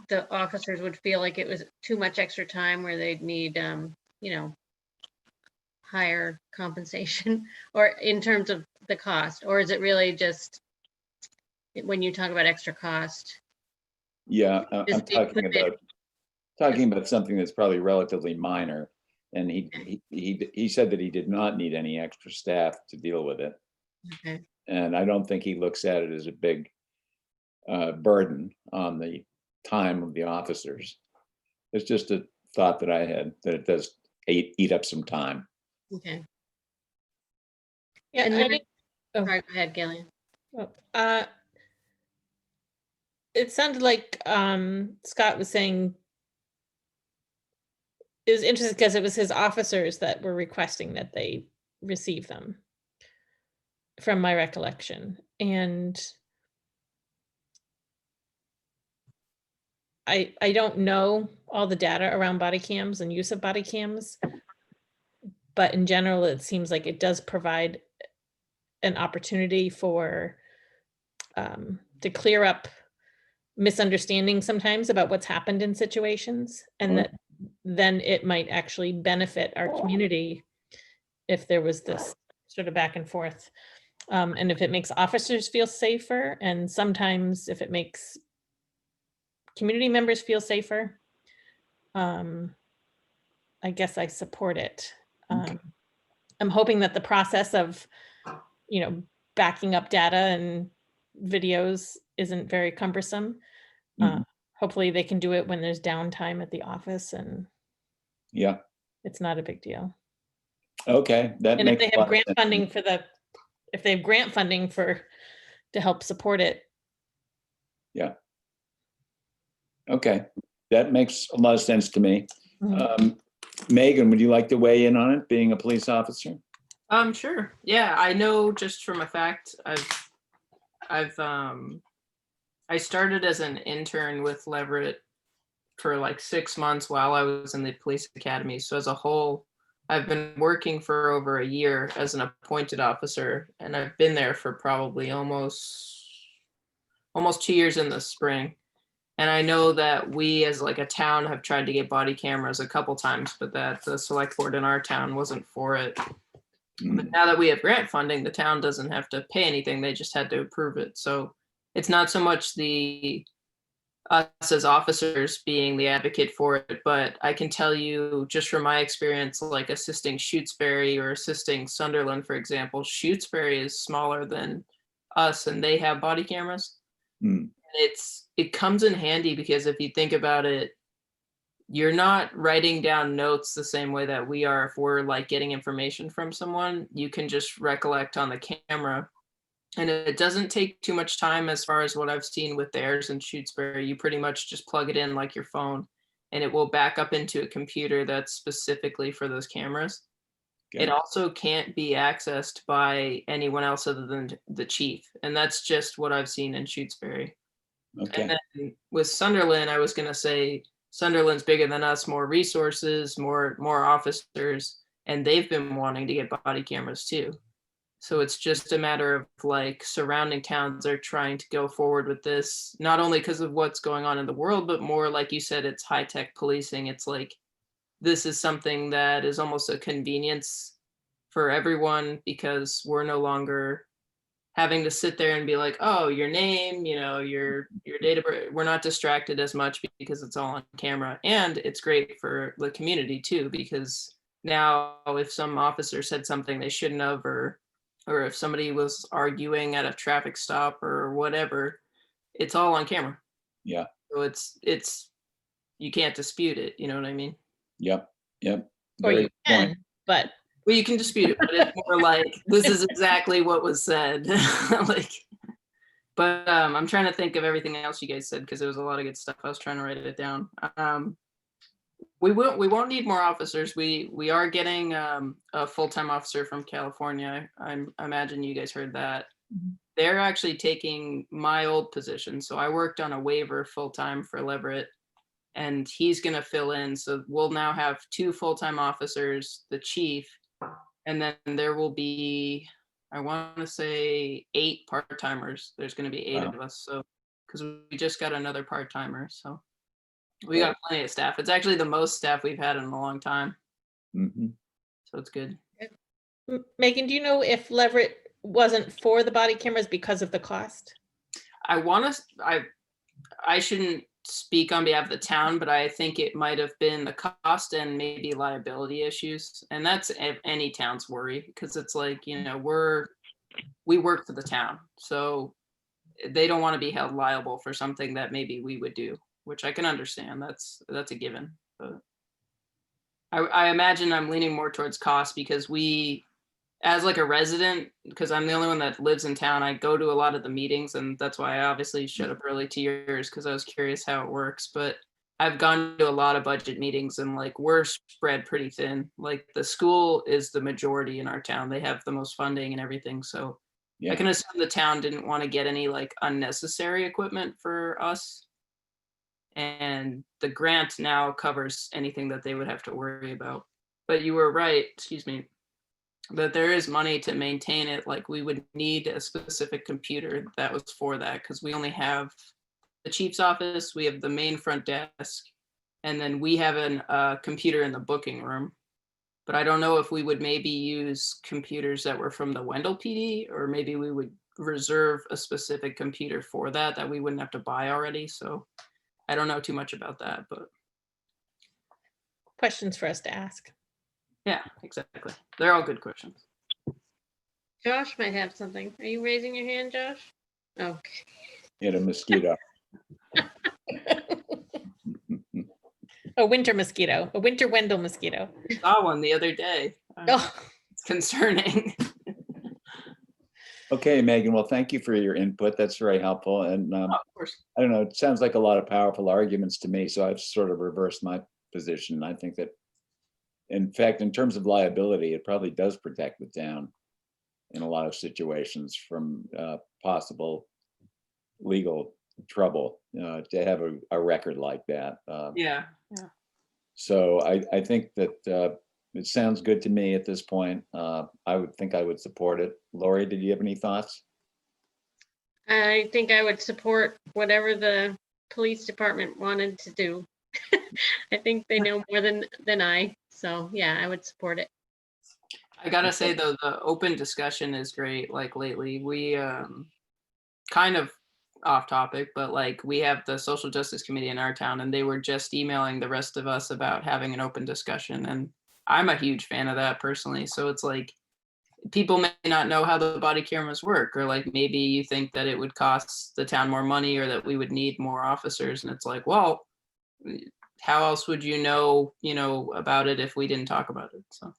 E: the officers would feel like it was too much extra time where they'd need, higher compensation, or in terms of the cost? Or is it really just when you talk about extra cost?
A: Yeah, I'm
E: Just
A: talking about something that's probably relatively minor. And he said that he did not need any extra staff to deal with it.
E: Okay.
A: And I don't think he looks at it as a big burden on the time of the officers. It's just a thought that I had, that it does eat up some time.
E: Okay.
C: Yeah,
E: And
C: I
E: then-
C: did- oh.
E: Sorry, go ahead, Gillian.
C: It sounded like Scott was saying it was interesting because it was his officers that were requesting that they receive them, from my recollection. And I don't know all the data around body cams and use of body cams, but in general, it seems like it does provide an opportunity for to clear up misunderstandings sometimes about what's happened in situations, and that then it might actually benefit our community if there was this sort of back and forth. And if it makes officers feel safer, and sometimes if it makes community members feel safer, I guess I support it.
A: Okay.
C: I'm hoping that the process of, backing up data and videos isn't very cumbersome.
A: Mhm.
C: Hopefully they can do it when there's downtime at the office, and
A: Yeah,
C: it's not a big deal.
A: okay, that
C: And if
A: makes
C: they
A: a lot
C: have
A: of
C: grant
A: sense.
C: funding if they have grant funding to help support it.
A: Yeah. Okay, that makes a lot of sense to me. Megan, would you like to weigh in on it, being a police officer?
H: Sure. Yeah, I know just from a fact, I started as an intern with Leverett for like 6 months while I was in the police academy. So as a whole, I've been working for over a year as an appointed officer, and I've been there for probably almost 2 years in the spring. And I know that we as like a town have tried to get body cameras a couple times, but that the select board in our town wasn't for it. But now that we have grant funding, the town doesn't have to pay anything. They just had to approve it. So it's not so much us as officers being the advocate for it, but I can tell you just from my experience, like assisting Shutesbury or assisting Sunderland, for example, Shutesbury is smaller than us and they have body cameras. It comes in handy because if you think about it, you're not writing down notes the same way that we are. If we're like getting information from someone, you can just recollect on the camera. And it doesn't take too much time as far as what I've seen with theirs and Shutesbury. You pretty much just plug it in like your phone and it will back up into a computer that's specifically for those cameras.
A: Okay.
H: It also can't be accessed by anyone else other than the chief. And that's just what I've seen in Shutesbury.
A: Okay.
H: And then with Sunderland, I was going to say Sunderland's bigger than us, more resources, more officers, and they've been wanting to get body cameras too. So it's just a matter of like surrounding towns are trying to go forward with this, not only because of what's going on in the world, but more like you said, it's high-tech policing. It's like, this is something that is almost a convenience for everyone, because we're no longer having to sit there and be like, oh, your name, your date of birth. We're not distracted as much because it's all on camera. And it's great for the community too, because now if some officer said something they shouldn't have, or if somebody was arguing at a traffic stop or whatever, it's all on camera.
A: Yeah.
H: So it's you can't dispute it. You know what I mean?
A: Yep.
C: Or
A: Very
C: you
A: good
C: can,
A: point.
C: but
H: Well, you can dispute it, but it's more like, this is exactly what was said. But I'm trying to think of everything else you guys said, because there was a lot of good stuff. I was trying to write it down. We won't need more officers. We are getting a full-time officer from California. I imagine you guys heard that. They're actually taking my old position. So I worked on a waiver full-time for Leverett, and he's going to fill in. So we'll now have 2 full-time officers, the chief, and then there will be, I want to say 8 part-timers. There's going to be 8
A: Wow.
H: of us. So, because we just got another part-timer. So we got plenty of staff. It's actually the most staff we've had in a long time.
A: Mm-hmm.
H: So it's good.
C: Megan, do you know if Leverett wasn't for the body cameras because of the cost?
H: I shouldn't speak on behalf of the town, but I think it might have been the cost and maybe liability issues. And that's any town's worry, because it's like, we work for the town. So they don't want to be held liable for something that maybe we would do, which I can understand. That's a given. But I imagine I'm leaning more towards cost, because as like a resident, because I'm the only one that lives in town, I go to a lot of the meetings, and that's why I obviously showed up early to yours, because I was curious how it works. But I've gone to a lot of budget meetings, and like we're spread pretty thin. Like the school is the majority in our town. They have the most funding and everything. So
A: Yeah.
H: I can assume the town didn't want to get any like unnecessary equipment for us. And the grant now covers anything that they would have to worry about. But you were right, excuse me, that there is money to maintain it. Like we would need a specific computer that was for that, because we only have the chief's office, we have the main front desk, and then we have a computer in the booking room. But I don't know if we would maybe use computers that were from the Wendell PD, or maybe we would reserve a specific computer for that we wouldn't have to buy already. So I don't know too much about that, but
C: Questions for us to ask.
H: yeah, exactly. They're all good questions.
E: Josh might have something. Are you raising your hand, Josh? Oh,
A: Hit a mosquito.
C: A winter mosquito, a winter Wendell mosquito.
H: I saw one the other day.
C: Oh,
H: It's concerning.
A: Okay, Megan, well, thank you for your input. That's very helpful. And
H: Of course.
A: I don't know, it sounds like a lot of powerful arguments to me, so I've sort of reversed my position. I think that, in fact, in terms of liability, it probably does protect the town in a lot of situations from possible legal trouble to have a record like that.
H: Yeah.
A: So I think that it sounds good to me at this point. I would think I would support it. Lori, did you have any thoughts?
E: I think I would support whatever the police department wanted to do. I think they know more than I. So yeah, I would support it.
H: I gotta say though, the open discussion is great. Like lately, we kind of off topic, but like we have the social justice committee in our town, and they were just emailing the rest of us about having an open discussion. And I'm a huge fan of that personally. So it's like, people may not know how the body cameras work, or like maybe you think that it would cost the town more money, or that we would need more officers. And it's like, well, how else would you know about it if we didn't talk about it? So.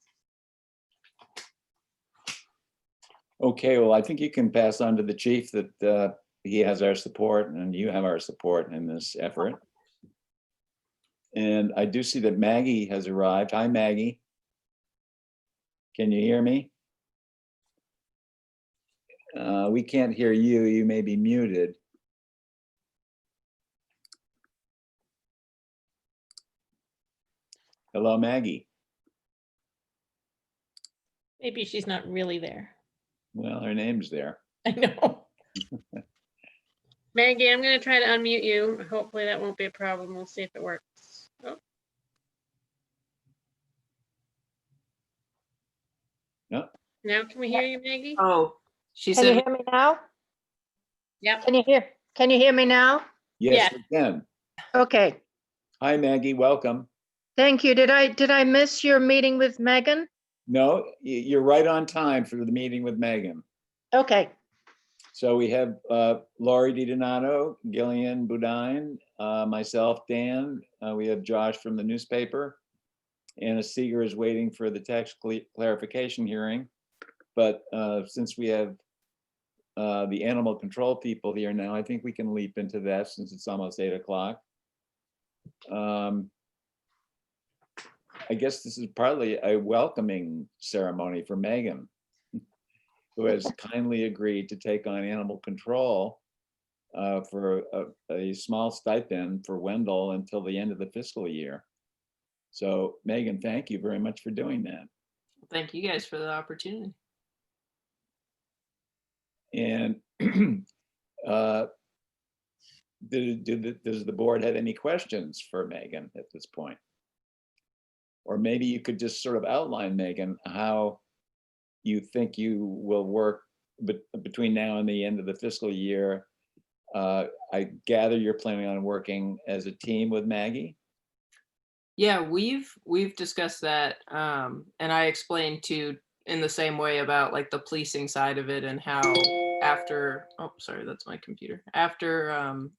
A: Okay, well, I think you can pass on to the chief that he has our support and you have our support in this effort. And I do see that Maggie has arrived. Hi, Maggie. Can you hear me? We can't hear you. You may be muted. Hello, Maggie.
C: maybe she's not really there.
A: Well, her name's there.
C: I know.
E: Maggie, I'm going to try to unmute you. Hopefully that won't be a problem. We'll see if it works. Oh, Now can we hear you, Maggie?
H: Oh, she
I: Can you
H: said,
I: hear me now?
E: Yep.
I: Can you hear me now?
A: Yes,
C: Yeah.
A: we can.
I: Okay,
A: Hi, Maggie, welcome.
I: thank you. Did I miss your meeting with Megan?
A: No, you're right on time for the meeting with Megan.
I: Okay,
A: So we have Laurie DiDonato, Gillian Budine, myself, Dan. We have Josh from the newspaper. Anna Seeger is waiting for the tax clarification hearing. But since we have the animal control people here now, I think we can leap into that since it's almost 8 o'clock. I guess this is partly a welcoming ceremony for Megan, who has kindly agreed to take on animal control for a small stipend for Wendell until the end of the fiscal year. So Megan, thank you very much for doing that.
H: thank you guys for the opportunity.
A: And does the board have any questions for Megan at this point? Or maybe you could just sort of outline, Megan, how you think you will work between now and the end of the fiscal year. I gather you're planning on working as a team with Maggie?
H: Yeah, we've discussed that. And I explained too, in the same way about like the policing side of it and how after, oh, sorry, that's my computer. After,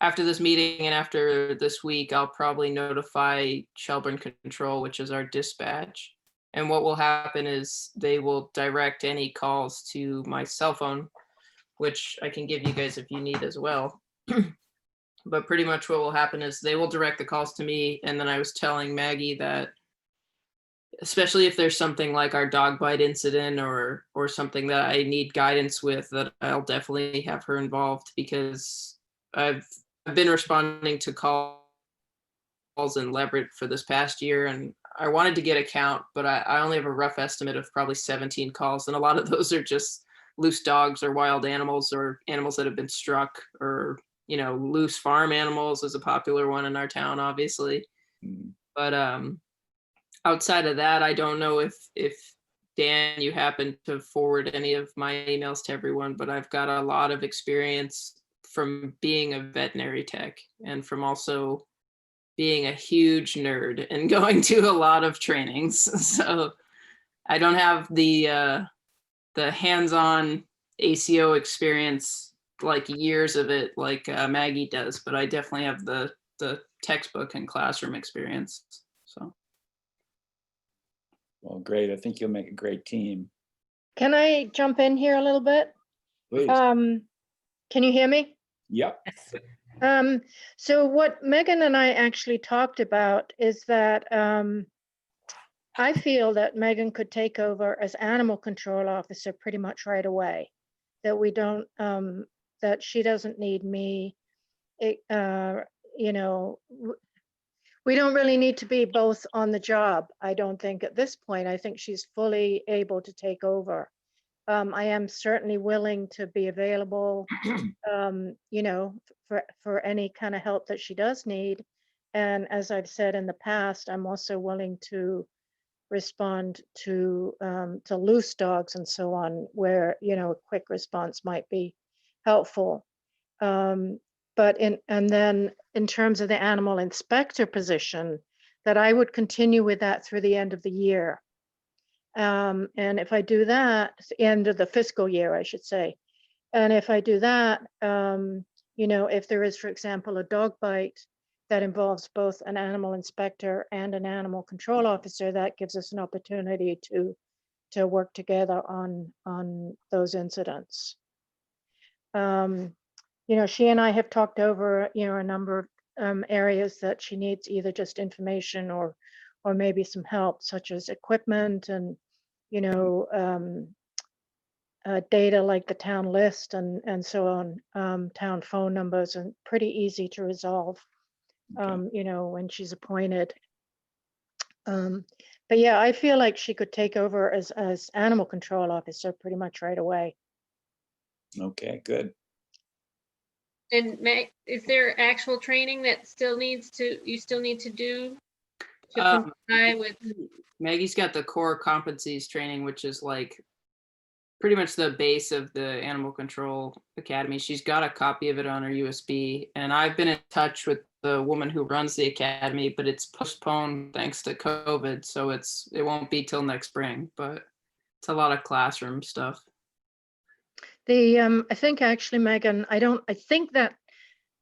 H: after this meeting and after this week, I'll probably notify Shelburne Control, which is our dispatch. And what will happen is they will direct any calls to my cell phone, which I can give you guys if you need as well. But pretty much what will happen is they will direct the calls to me. And then I was telling Maggie that, especially if there's something like our dog bite incident or something that I need guidance with, that I'll definitely have her involved, because I've been responding to calls in Leverett for this past year, and I wanted to get a count, but I only have a rough estimate of probably 17 calls, and a lot of those are just loose dogs or wild animals or animals that have been struck, or loose farm animals is a popular one in our town, obviously. But outside of that, I don't know if Dan, you happen to forward any of my emails to everyone, but I've got a lot of experience from being a veterinary tech and from also being a huge nerd and going to a lot of trainings. So I don't have the hands-on ACO experience, like years of it, like Maggie does, but I definitely have the textbook and classroom experience. So.
A: Well, great. I think you'll make a great team.
I: can I jump in here a little bit?
A: Please.
I: Can you hear me?
A: Yep.
I: So what Megan and I actually talked about is that I feel that Megan could take over as animal control officer pretty much right away. That we don't, that she doesn't need me. We don't really need to be both on the job, I don't think at this point. I think she's fully able to take over. I am certainly willing to be available, for any kind of help that she does need. And as I've said in the past, I'm also willing to respond to loose dogs and so on, where, a quick response might be helpful. And then in terms of the animal inspector position, that I would continue with that through the end of the year. And if I do that, end of the fiscal year, I should say. And if I do that, if there is, for example, a dog bite that involves both an animal inspector and an animal control officer, that gives us an opportunity to work together on those incidents. She and I have talked over, a number of areas that she needs either just information or maybe some help, such as equipment and, data like the town list and so on, town phone numbers, and pretty easy to resolve, when she's appointed. But yeah, I feel like she could take over as animal control officer pretty much right away.
A: Okay, good.
E: And Meg, is there actual training that you still need to do to comply with,
H: Maggie's got the core competencies training, which is like pretty much the base of the Animal Control Academy. She's got a copy of it on her USB, and I've been in touch with the woman who runs the academy, but it's postponed thanks to COVID, so it won't be till next spring, but it's a lot of classroom stuff.
I: I think actually, Megan, I think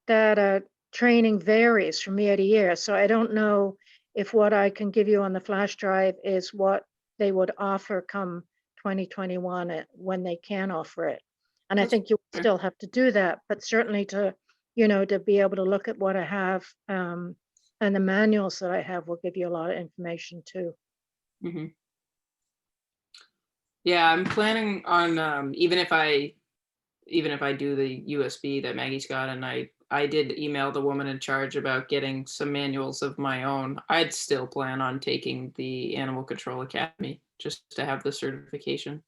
I: that training varies from year to year. So I don't know if what I can give you on the flash drive is what they would offer come 2021 when they can offer it. And I think you still have to do that, but certainly to be able to look at what I have, and the manuals that I have will give you a lot of information too.
H: Mm-hmm. Yeah, I'm planning on even if I do the USB that Maggie's got, and I did email the woman in charge about getting some manuals of my own, I'd still plan on taking the Animal Control Academy just to have the certification.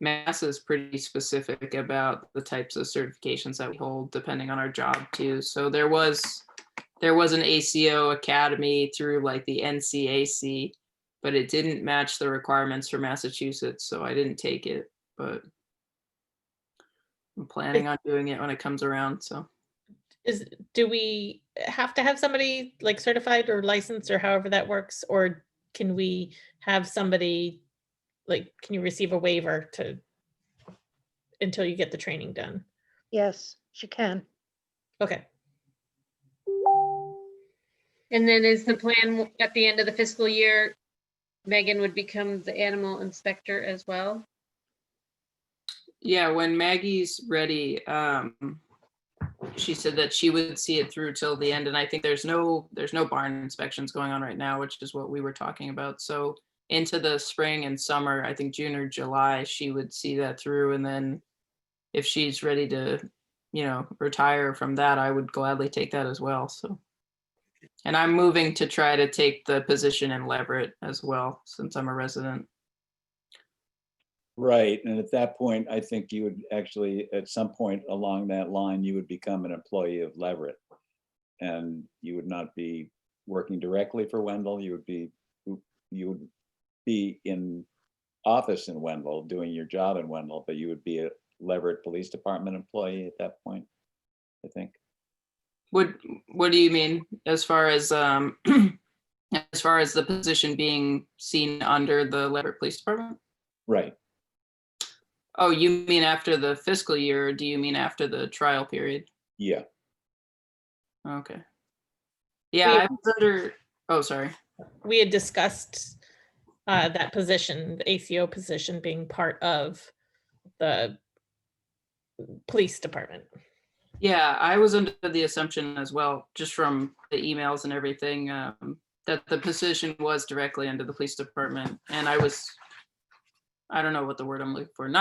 H: Mass is pretty specific about the types of certifications that we hold depending on our job too. So there was an ACO Academy through like the NCAC, but it didn't match the requirements for Massachusetts, so I didn't take it, but I'm planning on doing it when it comes around. So
C: do we have to have somebody like certified or licensed or however that works, or can we have somebody, like, can you receive a waiver until you get the training done?
I: Yes, she can.
C: Okay.
E: and then is the plan at the end of the fiscal year, Megan would become the animal inspector as well?
H: yeah, when Maggie's ready, she said that she would see it through till the end, and I think there's no barn inspections going on right now, which is what we were talking about. So into the spring and summer, I think June or July, she would see that through, and then if she's ready to, retire from that, I would gladly take that as well. So, and I'm moving to try to take the position in Leverett as well, since I'm a resident.
A: Right, and at that point, I think you would actually, at some point along that line, you would become an employee of Leverett. And you would not be working directly for Wendell, you would be in office in Wendell, doing your job in Wendell, but you would be a Leverett Police Department employee at that point, I think.
H: What do you mean as far as the position being seen under the Leverett Police Department?
A: Right.
H: Oh, you mean after the fiscal year, or do you mean after the trial period?
A: Yeah.
H: Okay. Yeah, I was under, oh, sorry.
C: We had discussed that position, the ACO position, being part of the police department.
H: Yeah, I was under the assumption as well, just from the emails and everything, that the position was directly under the police department. And I don't know what the word I'm looking for.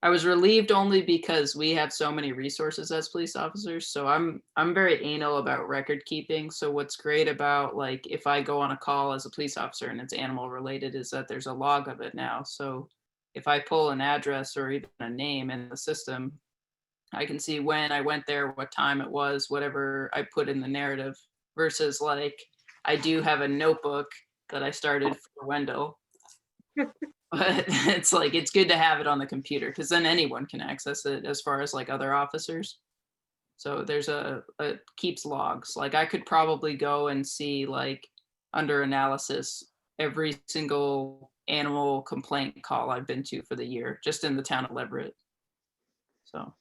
H: I was relieved only because we have so many resources as police officers. So I'm very anal about record keeping. So what's great about, like, if I go on a call as a police officer and it's animal related, is that there's a log of it now. So if I pull an address or even a name in the system, I can see when I went there, what time it was, whatever I put in the narrative, versus like I do have a notebook that I started for Wendell. But it's like, it's good to have it on the computer because then anyone can access it as far as like other officers. So there's it keeps logs. Like I could probably go and see, like, under analysis, every single animal complaint call I've been to for the year, just in the town of Leverett. So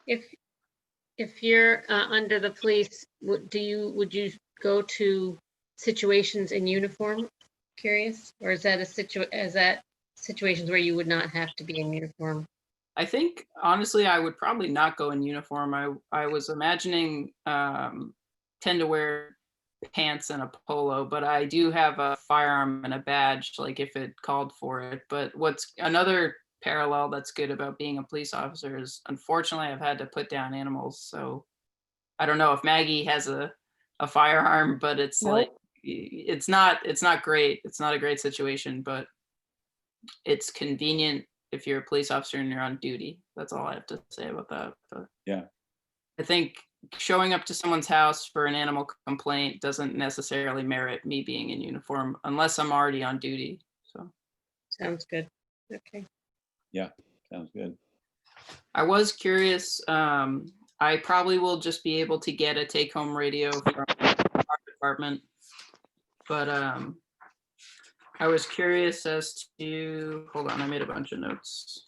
E: if you're under the police, would you go to situations in uniform? Curious, or is that situations where you would not have to be in uniform?
H: I think honestly, I would probably not go in uniform. I was imagining tend to wear pants and a polo, but I do have a firearm and a badge, like if it called for it. But what's another parallel that's good about being a police officer is, unfortunately, I've had to put down animals. So I don't know if Maggie has a firearm, but it's
B: Nope.
H: like, it's not great. It's not a great situation, but it's convenient if you're a police officer and you're on duty. That's all I have to say about that. But
A: yeah,
H: I think showing up to someone's house for an animal complaint doesn't necessarily merit me being in uniform unless I'm already on duty. So
E: Sounds good. Okay.
A: Sounds good.
H: I was curious. I probably will just be able to get a take-home radio from our department, but I was curious as to, hold on, I made a bunch of notes.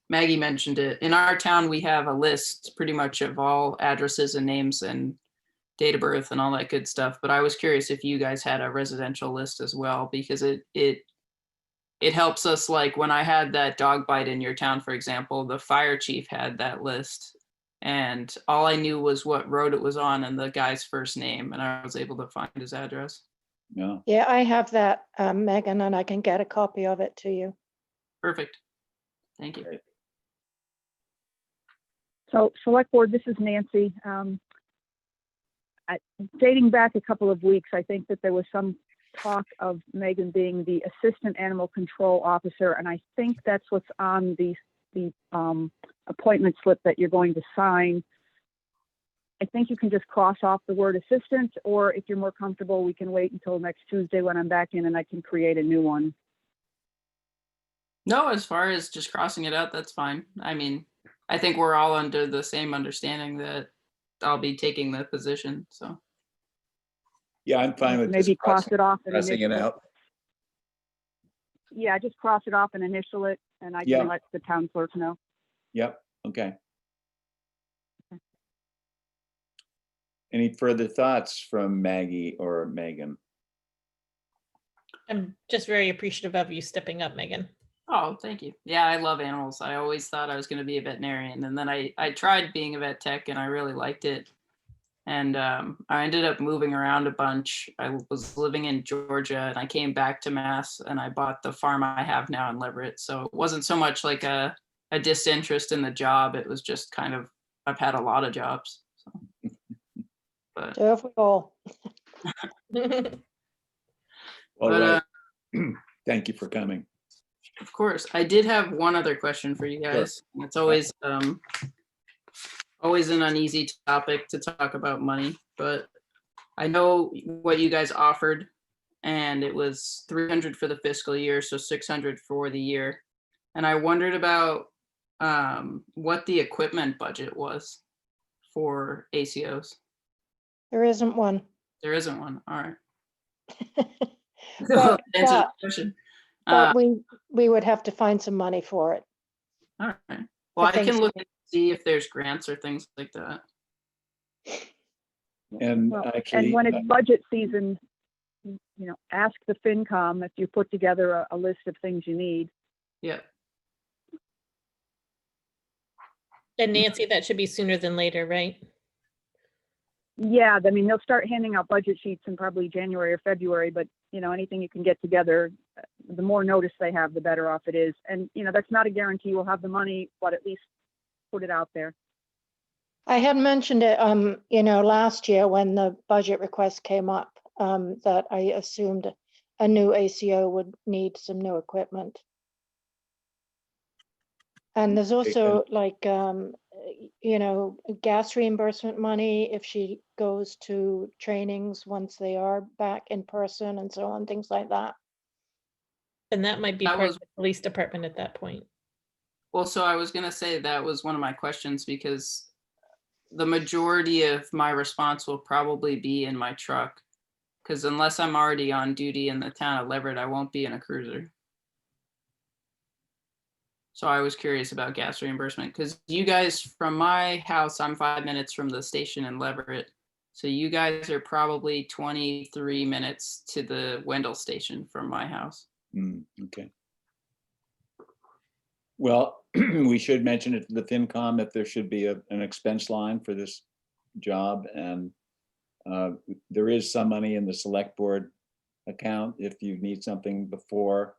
H: Maggie mentioned it. In our town, we have a list pretty much of all addresses and names and date of birth and all that good stuff. But I was curious if you guys had a residential list as well, because it helps us. Like when I had that dog bite in your town, for example, the fire chief had that list, and all I knew was what road it was on and the guy's first name, and I was able to find his address.
A: Yeah.
I: Yeah, I have that, Megan, and I can get a copy of it to you.
H: Perfect. Thank you.
A: Great.
B: So Select Board, this is Nancy. Dating back a couple of weeks, I think that there was some talk of Megan being the Assistant Animal Control Officer, and I think that's what's on the appointment slip that you're going to sign. I think you can just cross off the word assistant, or if you're more comfortable, we can wait until next Tuesday when I'm back in and I can create a new one.
H: No, as far as just crossing it out, that's fine. I mean, I think we're all under the same understanding that I'll be taking the position, so.
A: Yeah, I'm fine with
B: Maybe
A: just
B: cross it off and
A: crossing it
B: initial it.
A: out.
B: Yeah, just cross it off and initial it, and I
A: Yeah.
B: can let the town clerk know.
A: Yep, okay. Any further thoughts from Maggie or Megan?
C: I'm just very appreciative of you stepping up, Megan.
H: Oh, thank you. Yeah, I love animals. I always thought I was going to be a veterinarian. And then I tried being a vet tech and I really liked it. And I ended up moving around a bunch. I was living in Georgia and I came back to Mass and I bought the farm I have now in Leverett. So it wasn't so much like a disinterest in the job. It was just kind of, I've had a lot of jobs. So. But,
I: So if we all,
A: All
H: but
A: right. Thank you for coming.
H: of course, I did have one other question for you guys. It's always always an uneasy topic to talk about money, but I know what you guys offered, and it was 300 for the fiscal year, so 600 for the year. And I wondered about what the equipment budget was for ACOs.
I: there isn't one.
H: There isn't one. All right.
I: But-
H: Answer the
I: but-
H: question.
I: But we would have to find some money for it.
H: All right. Well, I
I: things
H: can
I: that
H: look and see if there's grants or things like that.
A: And
B: Well,
A: actually,
B: And when it's budget season, ask the FinCom if you put together a list of things you need.
H: Yeah.
C: And Nancy, that should be sooner than later, right?
B: Yeah, I mean, they'll start handing out budget sheets in probably January or February, but, anything you can get together, the more notice they have, the better off it is. And, that's not a guarantee we'll have the money, but at least put it out there.
I: I had mentioned it, last year when the budget request came up, that I assumed a new ACO would need some new equipment. And there's also gas reimbursement money if she goes to trainings once they are back in person and so on, things like that.
C: And that might be
H: That
C: part
H: was-
C: of the police department at that point.
H: Well, so I was going to say that was one of my questions because the majority of my response will probably be in my truck. Because unless I'm already on duty in the town of Leverett, I won't be in a cruiser. So I was curious about gas reimbursement because you guys, from my house, I'm 5 minutes from the station in Leverett. So you guys are probably 23 minutes to the Wendell station from my house.
A: Okay. Well, we should mention it to the FinCom if there should be an expense line for this job. And there is some money in the select board account. If you need something before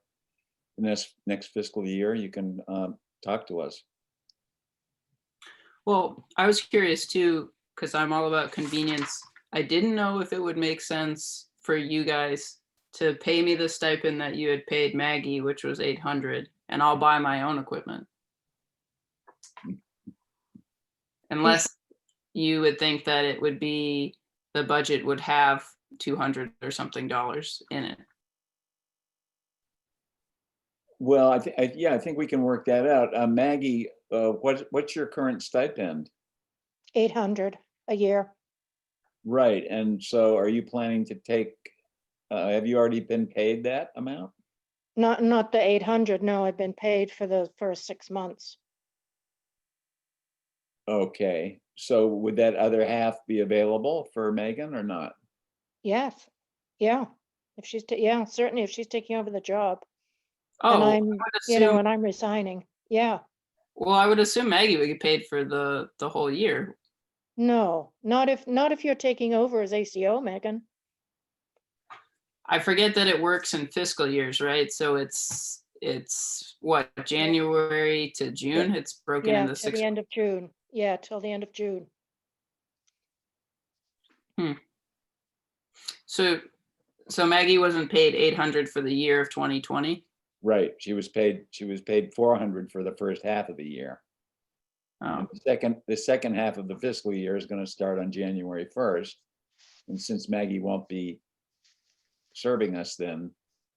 A: the next fiscal year, you can talk to us.
H: Well, I was curious too, because I'm all about convenience. I didn't know if it would make sense for you guys to pay me the stipend that you had paid Maggie, which was 800, and I'll buy my own equipment. Unless you would think that it would be, the budget would have 200 or something dollars in it.
A: Well, I think we can work that out. Maggie, what's your current stipend?
I: 800 a year.
A: Right, and so are you planning to take, have you already been paid that amount?
I: Not the 800. No, I've been paid for the first 6 months.
A: Okay, so would that other half be available for Megan or not?
I: Yes. Yeah. If she's, yeah, certainly if she's taking over the job.
H: Oh,
I: And
H: I
I: I'm,
H: would
I: you know,
H: assume,
I: and I'm resigning. Yeah.
H: well, I would assume Maggie would get paid for the whole year.
I: No, not if you're taking over as ACO, Megan.
H: I forget that it works in fiscal years, right? So it's what, January to June? It's broken
I: Yeah,
H: into
I: till
H: 6.
I: the end of June. Yeah, till the end of June.
H: So Maggie wasn't paid 800 for the year of 2020.
A: Right, she was paid 400 for the first half of the year.
H: Oh,
A: And the second half of the fiscal year is going to start on January 1st. And since Maggie won't be serving us then,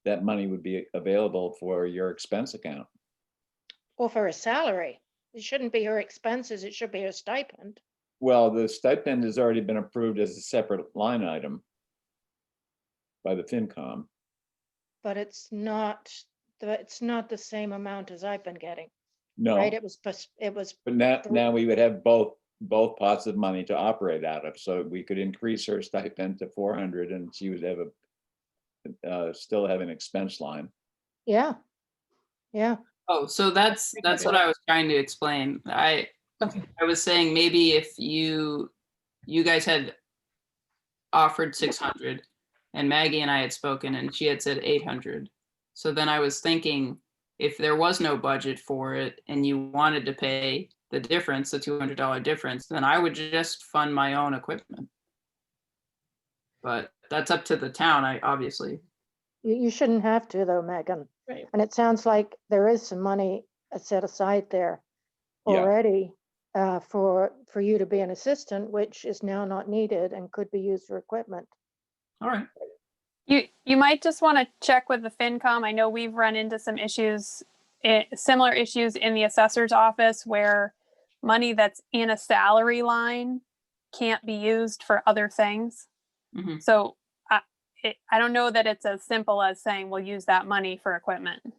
A: that money would be available for your expense account.
I: Or for her salary. It shouldn't be her expenses. It should be her stipend.
A: Well, the stipend has already been approved as a separate line item by the FinCom.
I: But it's not the same amount as I've been getting,
A: No,
I: right? It was
A: but now we would have both pots of money to operate out of. So we could increase her stipend to 400 and she would have still have an expense line.
I: yeah. Yeah.
H: oh, so that's what I was trying to explain. I was saying maybe if you guys had offered 600 and Maggie and I had spoken and she had said 800. So then I was thinking if there was no budget for it and you wanted to pay the difference, the $200 difference, then I would just fund my own equipment. But that's up to the town, obviously.
I: You shouldn't have to though, Megan.
C: Right.
I: And it sounds like there is some money set aside there
A: Yeah.
I: already for you to be an assistant, which is now not needed and could be used for equipment.
H: All right.
F: You might just want to check with the FinCom. I know we've run into some issues, similar issues in the assessor's office where money that's in a salary line can't be used for other things.
H: Mm-hmm.
F: So I don't know that it's as simple as saying we'll use that money for equipment.
H: All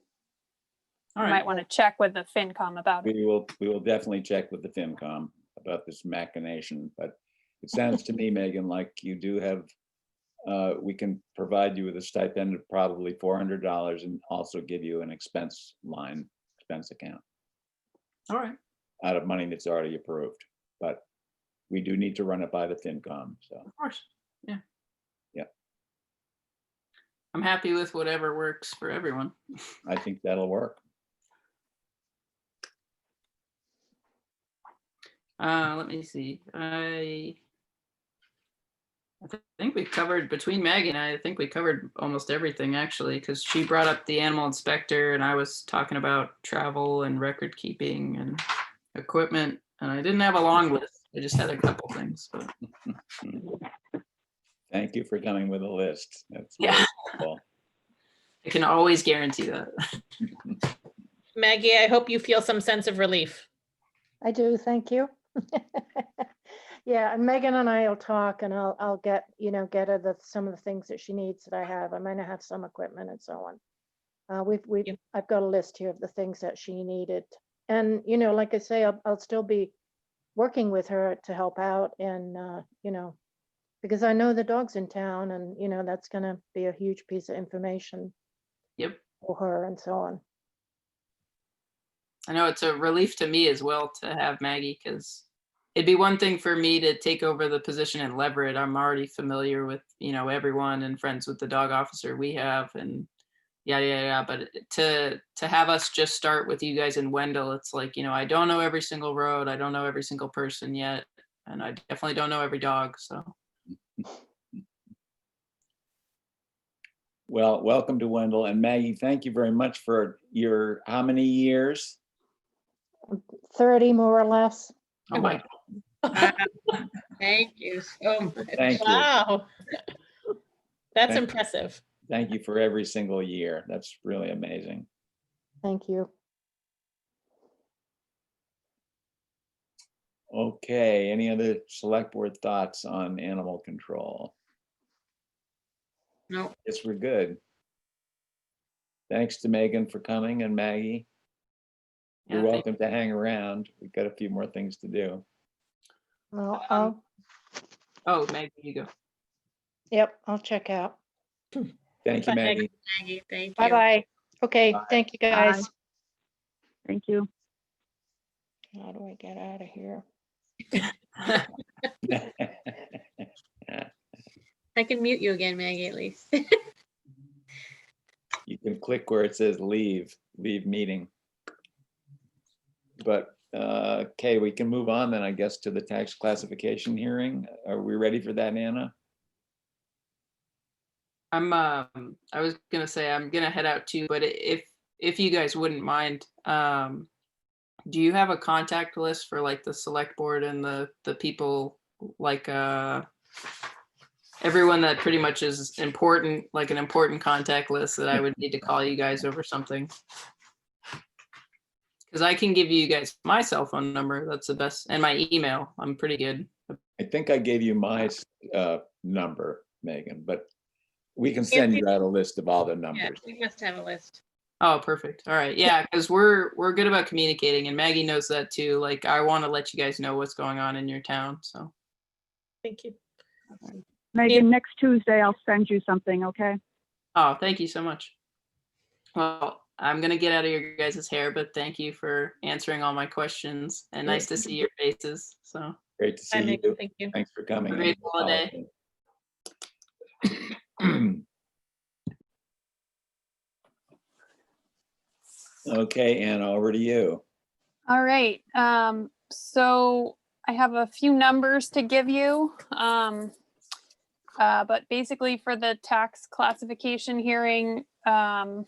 F: You
H: right.
F: might want to check with the FinCom about it.
A: We will definitely check with the FinCom about this machination, but it sounds to me, Megan, like you do have, we can provide you with a stipend of probably $400 and also give you an expense account
H: All right.
A: out of money that's already approved. But we do need to run it by the FinCom, so.
H: Of course. Yeah.
A: Yeah.
H: I'm happy with whatever works for everyone.
A: I think that'll work.
H: Let me see. I think we covered, between Maggie and I think we covered almost everything actually, because she brought up the animal inspector and I was talking about travel and record keeping and equipment. And I didn't have a long list. I just had a couple things. But
A: Thank you for coming with a list. That's
H: yeah,
A: very helpful.
H: I can always guarantee that.
C: Maggie, I hope you feel some sense of relief.
I: I do, thank you. Yeah, and Megan and I will talk and I'll get her some of the things that she needs that I have. I might have some equipment and so on. I've got a list here of the things that she needed. And, like I say, I'll still be working with her to help out and, because I know the dog's in town and, that's going to be a huge piece of information.
H: Yep.
I: For her and so on.
H: I know it's a relief to me as well to have Maggie, because it'd be one thing for me to take over the position in Leverett. I'm already familiar with, everyone and friends with the dog officer we have and yeah. But to have us just start with you guys in Wendell, it's like, I don't know every single road. I don't know every single person yet. And I definitely don't know every dog, so.
A: Well, welcome to Wendell. And Maggie, thank you very much for your, how many years?
I: 30 more or less.
H: Oh my,
E: Wow, thank you so much.
A: Thank you.
C: Wow. That's
A: Thank-
C: impressive.
A: Thank you for every single year. That's really amazing.
I: Thank you.
A: Okay, any other select board thoughts on animal control?
E: No,
A: Yes, we're good. Thanks to Megan for coming and Maggie. You're
H: Yeah, thank-
A: welcome to hang around. We've got a few more things to do.
I: Well,
H: Oh, Maggie, you go.
I: yep, I'll check out.
A: Thank you,
C: Bye,
A: Maggie.
E: Maggie, thank you.
I: Bye-bye. Okay,
A: Bye.
I: thank you, guys.
B: Thank you.
I: How do I get out of here?
E: I can mute you again, Maggie, at least.
A: You can click where it says leave meeting. But, okay, we can move on then, I guess, to the tax classification hearing. Are we ready for that, Anna?
H: I was gonna say I'm gonna head out too, but if you guys wouldn't mind, do you have a contact list for like the select board and the people like everyone that pretty much is important, like an important contact list that I would need to call you guys over something? Because I can give you guys my cell phone number. That's the best, and my email. I'm pretty good.
A: I think I gave you my number, Megan, but we can send you out a list of all the
E: Yeah,
A: numbers.
E: we must have a list.
H: Oh, perfect. All right. Yeah, because we're good about communicating, and Maggie knows that too. Like, I want to let you guys know what's going on in your town. So,
C: Thank you.
B: Megan, next Tuesday, I'll send you something, okay?
H: oh, thank you so much. Well, I'm gonna get out of your guys' hair, but thank you for answering all my questions, and nice to see your faces. So,
A: Great to
C: Bye,
A: see
C: Megan.
A: you.
C: Thank you.
A: Thanks for coming.
H: Have a great holiday.
A: Okay, Anna, over to you.
F: All right, so I have a few numbers to give you. But basically for the tax classification hearing, you're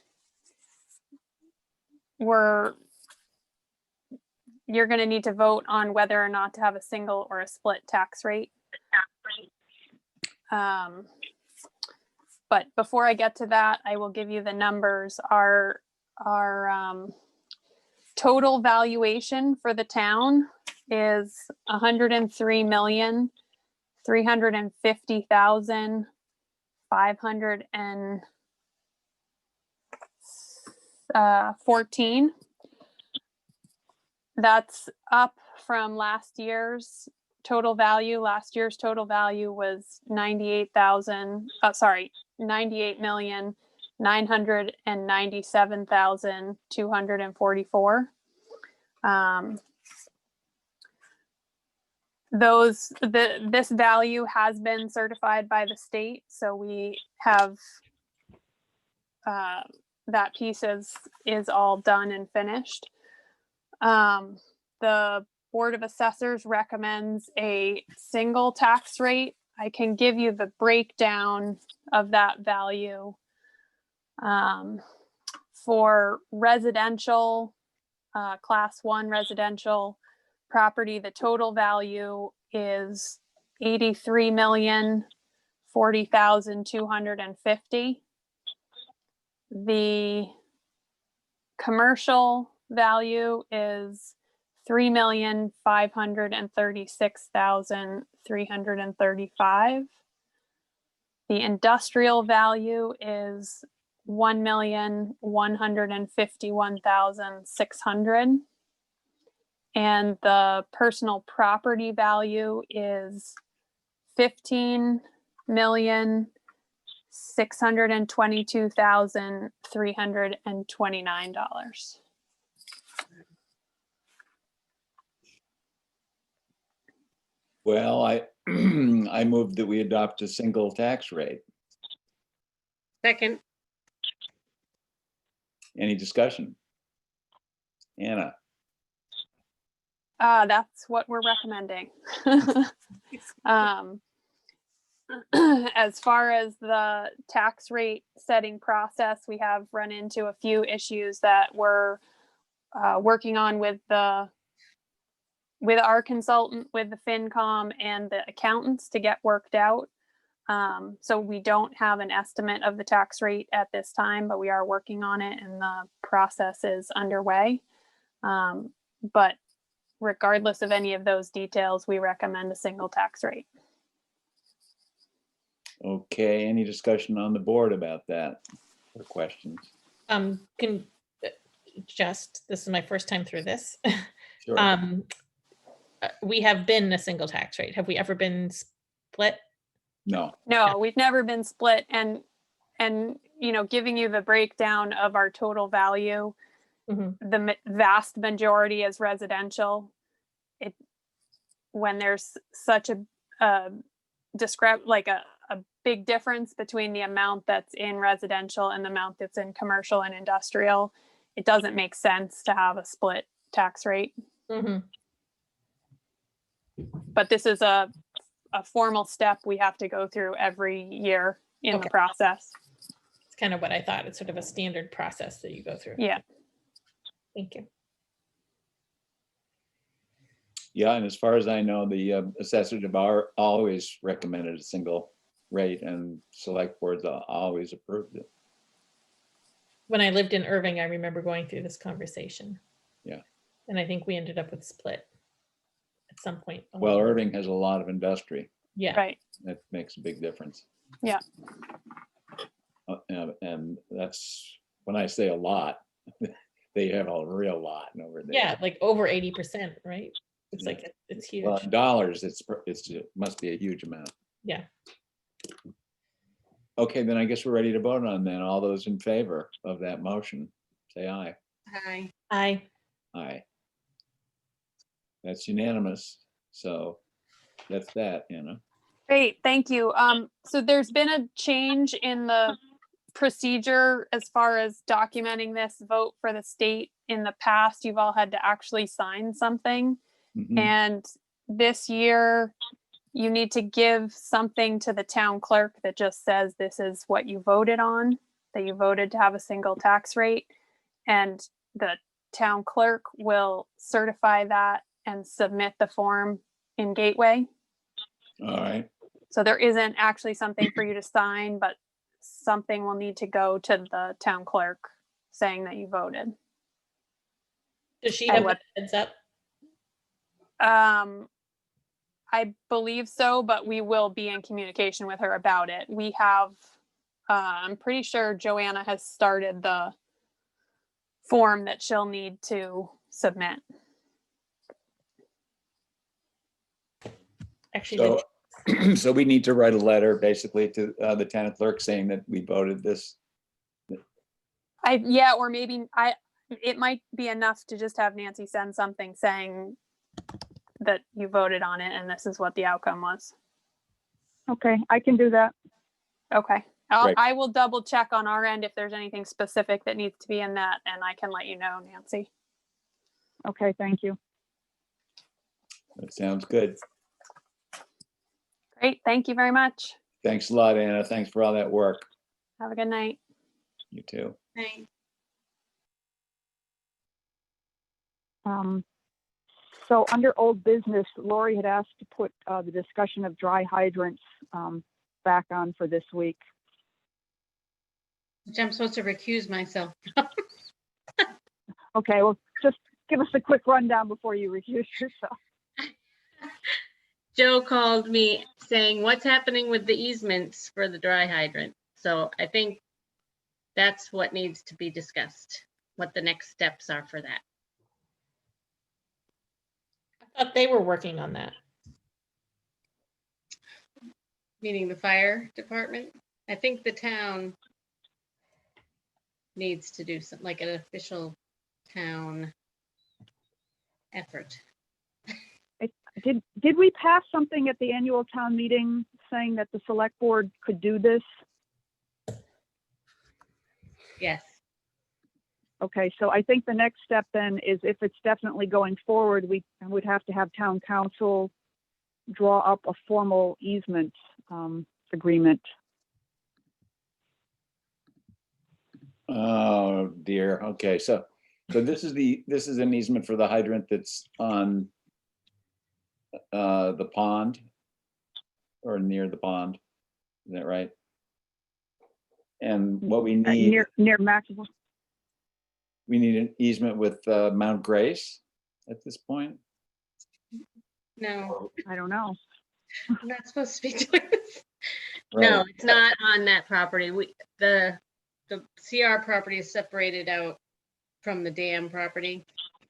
F: gonna need to vote on whether or not to have a single or a split tax rate. But before I get to that, I will give you the numbers. Our total valuation for the town is 103,350,514. That's up from last year's total value. Last year's total value was 98,997,244. This value has been certified by the state, so we have that piece is all done and finished. The Board of Assessors recommends a single tax rate. I can give you the breakdown of that value. For residential, class 1 residential property, the total value is 83,040,250. The commercial value is 3,536,335. The industrial value is 1,151,600. And the personal property value is $15,622,329.
A: Well, I I move that we adopt a single tax rate.
E: Second,
A: Any discussion? Anna,
F: That's what we're recommending. As far as the tax rate setting process, we have run into a few issues that we're working on with with our consultant, with the FinCom and the accountants to get worked out. So we don't have an estimate of the tax rate at this time, but we are working on it and the process is underway. But regardless of any of those details, we recommend a single tax rate.
A: Okay, any discussion on the board about that or questions?
C: Can this is my first time through this.
A: Sure.
C: We have been a single tax rate. Have we ever been split?
A: No.
F: No, we've never been split, and giving you the breakdown of our total value, the vast majority is residential. When there's such a big difference between the amount that's in residential and the amount that's in commercial and industrial, it doesn't make sense to have a split tax rate. But this is a formal step we have to go through every year in the process.
C: It's kind of what I thought. It's sort of a standard process that you go through.
F: Yeah.
C: Thank you.
A: Yeah, and as far as I know, the assessors have always recommended a single rate, and select boards always approved it.
C: When I lived in Irving, I remember going through this conversation.
A: Yeah.
C: And I think we ended up with split at some point.
A: Well, Irving has a lot of industry.
C: Yeah.
F: Right.
A: That makes a big difference.
F: Yeah.
A: And that's, when I say a lot, they have a real lot over there.
C: Yeah, like over 80%, right? It's like, it's huge.
A: Well, in dollars, it must be a huge amount.
C: Yeah.
A: Okay, then I guess we're ready to vote on then. All those in favor of that motion, say aye.
E: Hi.
C: Aye.
A: Aye. That's unanimous. So that's that, Anna.
F: Great, thank you. So there's been a change in the procedure as far as documenting this vote for the state. In the past, you've all had to actually sign something.
A: Mhm.
F: And this year, you need to give something to the town clerk that just says this is what you voted on, that you voted to have a single tax rate. And the town clerk will certify that and submit the form in Gateway.
A: All right.
F: So there isn't actually something for you to sign, but something will need to go to the town clerk saying that you voted.
C: Does she
F: And
C: have
F: what-
C: a heads up?
F: I believe so, but we will be in communication with her about it. We have, I'm pretty sure Joanna has started the form that she'll need to submit.
C: Actually,
A: So we need to write a letter basically to the town clerk saying that we voted this.
F: Yeah, or maybe it might be enough to just have Nancy send something saying that you voted on it and this is what the outcome was.
B: Okay, I can do that.
F: Okay.
A: Great.
F: I will double check on our end if there's anything specific that needs to be in that, and I can let you know, Nancy.
B: Okay, thank you.
A: That sounds good.
F: Great. Thank you very much.
A: Thanks a lot, Anna. Thanks for all that work.
F: Have a good night.
A: You too.
E: Hi.
B: So under old business, Lori had asked to put the discussion of dry hydrants back on for this week.
E: Which I'm supposed to recuse myself.
B: Okay, well, just give us a quick rundown before you recuse yourself.
E: Joe called me saying, what's happening with the easements for the dry hydrant? So I think that's what needs to be discussed, what the next steps are for that.
C: I thought they were working on that.
E: Meaning the fire department. I think the town needs to do something like an official town effort.
B: Did we pass something at the annual town meeting saying that the select board could do this?
E: Yes.
B: Okay, so I think the next step then is if it's definitely going forward, we would have to have town council draw up a formal easement agreement.
A: Oh dear. Okay, so this is an easement for the hydrant that's on the pond or near the pond. Is that right? And what we need,
B: Near Maxwell.
A: we need an easement with Mount Grace at this point.
E: No,
B: I don't know.
E: I'm not supposed to be doing this.
A: Right.
E: No, it's not on that property. The CR property is separated out from the dam property.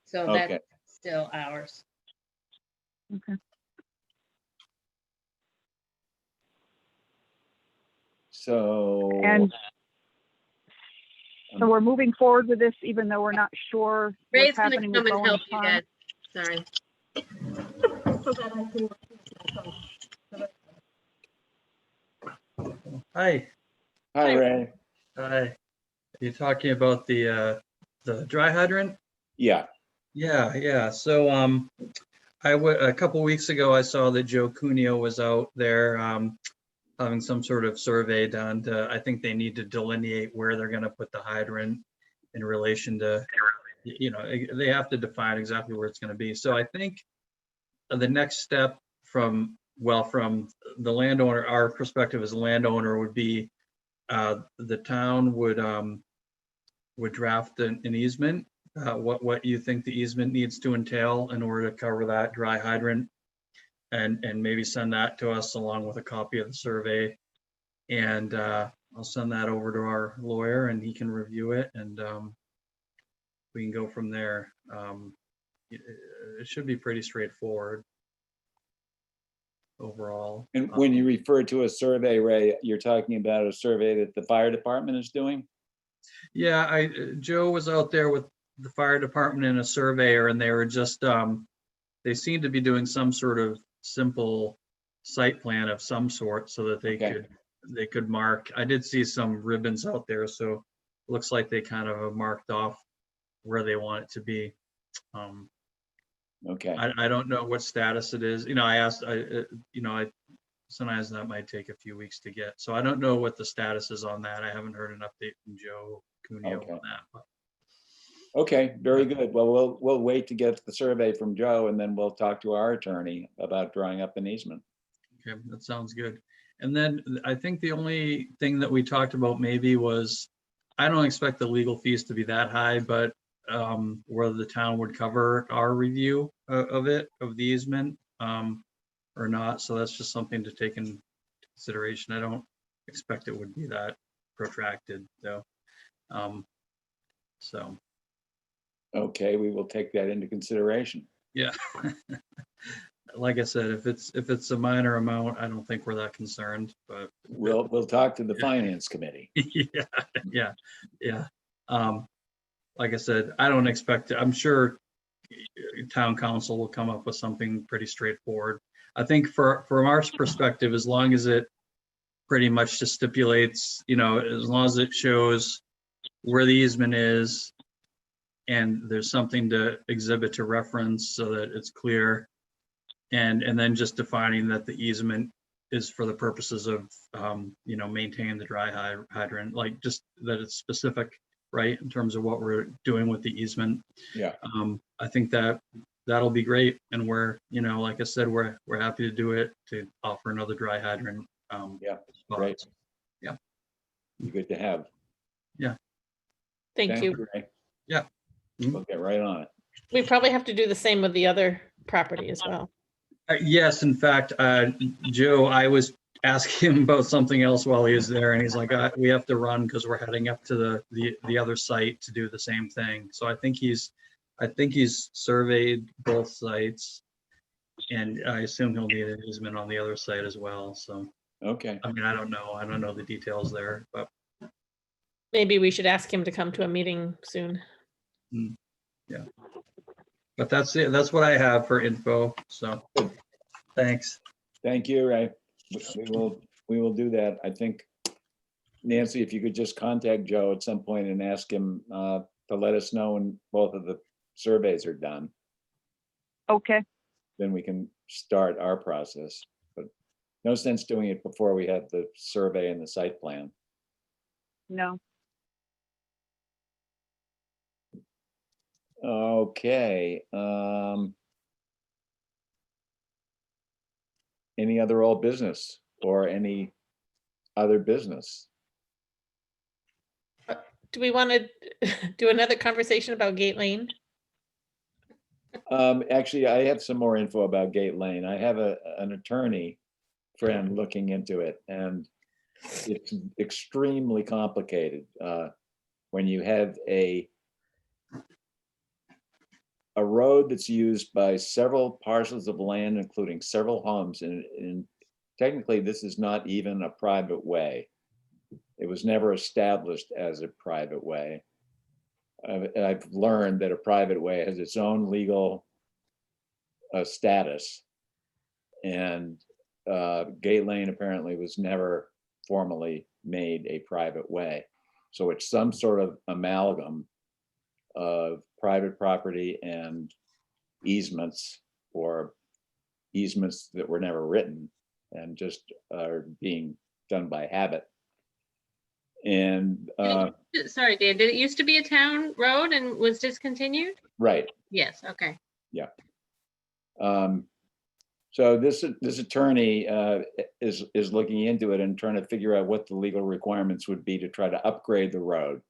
E: So
A: Okay.
E: that's still ours.
B: Okay.
A: So.
B: And so we're moving forward with this, even though we're not sure
E: Ray's
B: what's
E: gonna
B: happening
E: come
B: with
E: and
B: Bowen
E: help you
B: Farm.
E: guys. Sorry.
J: Hi,
A: Hi, Ray.
J: hi. Are you talking about the dry hydrant?
A: Yeah.
J: Yeah. So a couple weeks ago I saw that Joe Cuneo was out there having some sort of survey done. I think they need to delineate where they're going to put the hydrant in relation to, they have to define exactly where it's going to be. So I think the next step from the landowner, our perspective as a landowner would be the town would draft an easement, what you think the easement needs to entail in order to cover that dry hydrant, and maybe send that to us along with a copy of the survey. And I'll send that over to our lawyer and he can review it, and we can go from there. It should be pretty straightforward overall.
A: And when you refer to a survey, Ray, you're talking about a survey that the fire department is doing?
J: Yeah, Joe was out there with the fire department and a surveyor, and they were just, they seemed to be doing some sort of simple site plan of some sort so that they
A: Okay.
J: could mark. I did see some ribbons out there, so it looks like they kind of have marked off where they want it to be.
A: Okay.
J: I don't know what status it is. I asked, sometimes that might take a few weeks to get. So I don't know what the status is on that. I haven't heard an update from Joe Cuneo
A: Okay.
J: on that. But
A: Okay, very good. Well, we'll wait to get the survey from Joe, and then we'll talk to our attorney about drawing up an easement.
J: okay, that sounds good. And then I think the only thing that we talked about maybe was, I don't expect the legal fees to be that high, but whether the town would cover our review of the easement or not. So that's just something to take into consideration. I don't expect it would be that protracted though. So.
A: Okay, we will take that into consideration.
J: Yeah. Like I said, if it's a minor amount, I don't think we're that concerned, but
A: We'll talk to the finance committee.
J: yeah. Like I said, I don't expect it. I'm sure town council will come up with something pretty straightforward. I think from our perspective, as long as it pretty much just stipulates, as long as it shows where the easement is and there's something to exhibit to reference so that it's clear, and then just defining that the easement is for the purposes of maintaining the dry hydrant, like just that it's specific, right, in terms of what we're doing with the easement.
A: Yeah.
J: I think that'll be great, and we're, like I said, we're happy to do it, to offer another dry hydrant.
A: Yeah,
J: spot.
A: great.
J: Yeah.
A: Good to have.
C: Thank you.
A: Ray.
J: Yeah.
A: We'll get right on it.
C: We probably have to do the same with the other property as well.
J: Yes, in fact, Joe, I was asking him about something else while he was there, and he's like, we have to run because we're heading up to the other site to do the same thing. So I think he's surveyed both sites, and I assume he'll need an easement on the other site as well. So,
A: Okay.
J: I mean, I don't know the details there, but
C: Maybe we should ask him to come to a meeting soon.
J: yeah. But that's it. That's what I have for info. So, thanks.
A: Thank you, Ray. We will do that. I think, Nancy, if you could just contact Joe at some point and ask him to let us know when both of the surveys are done,
B: Okay,
A: then we can start our process. But no sense doing it before we have the survey and the site plan.
B: no.
A: Okay. any other old business or any other business?
C: Do we want to do another conversation about Gate Lane?
A: Actually, I have some more info about Gate Lane. I have an attorney friend looking into it, and it's extremely complicated. When you have a road that's used by several parcels of land, including several homes, and technically this is not even a private way. It was never established as a private way. I've learned that a private way has its own legal status, and Gate Lane apparently was never formally made a private way. So it's some sort of amalgam of private property and easements, or easements that were never written and just are being done by habit. And
E: Sorry, Dan, did it used to be a town road and was discontinued?
A: right.
E: Yes, okay.
A: So this attorney is looking into it and trying to figure out what the legal requirements would be to try to upgrade the road,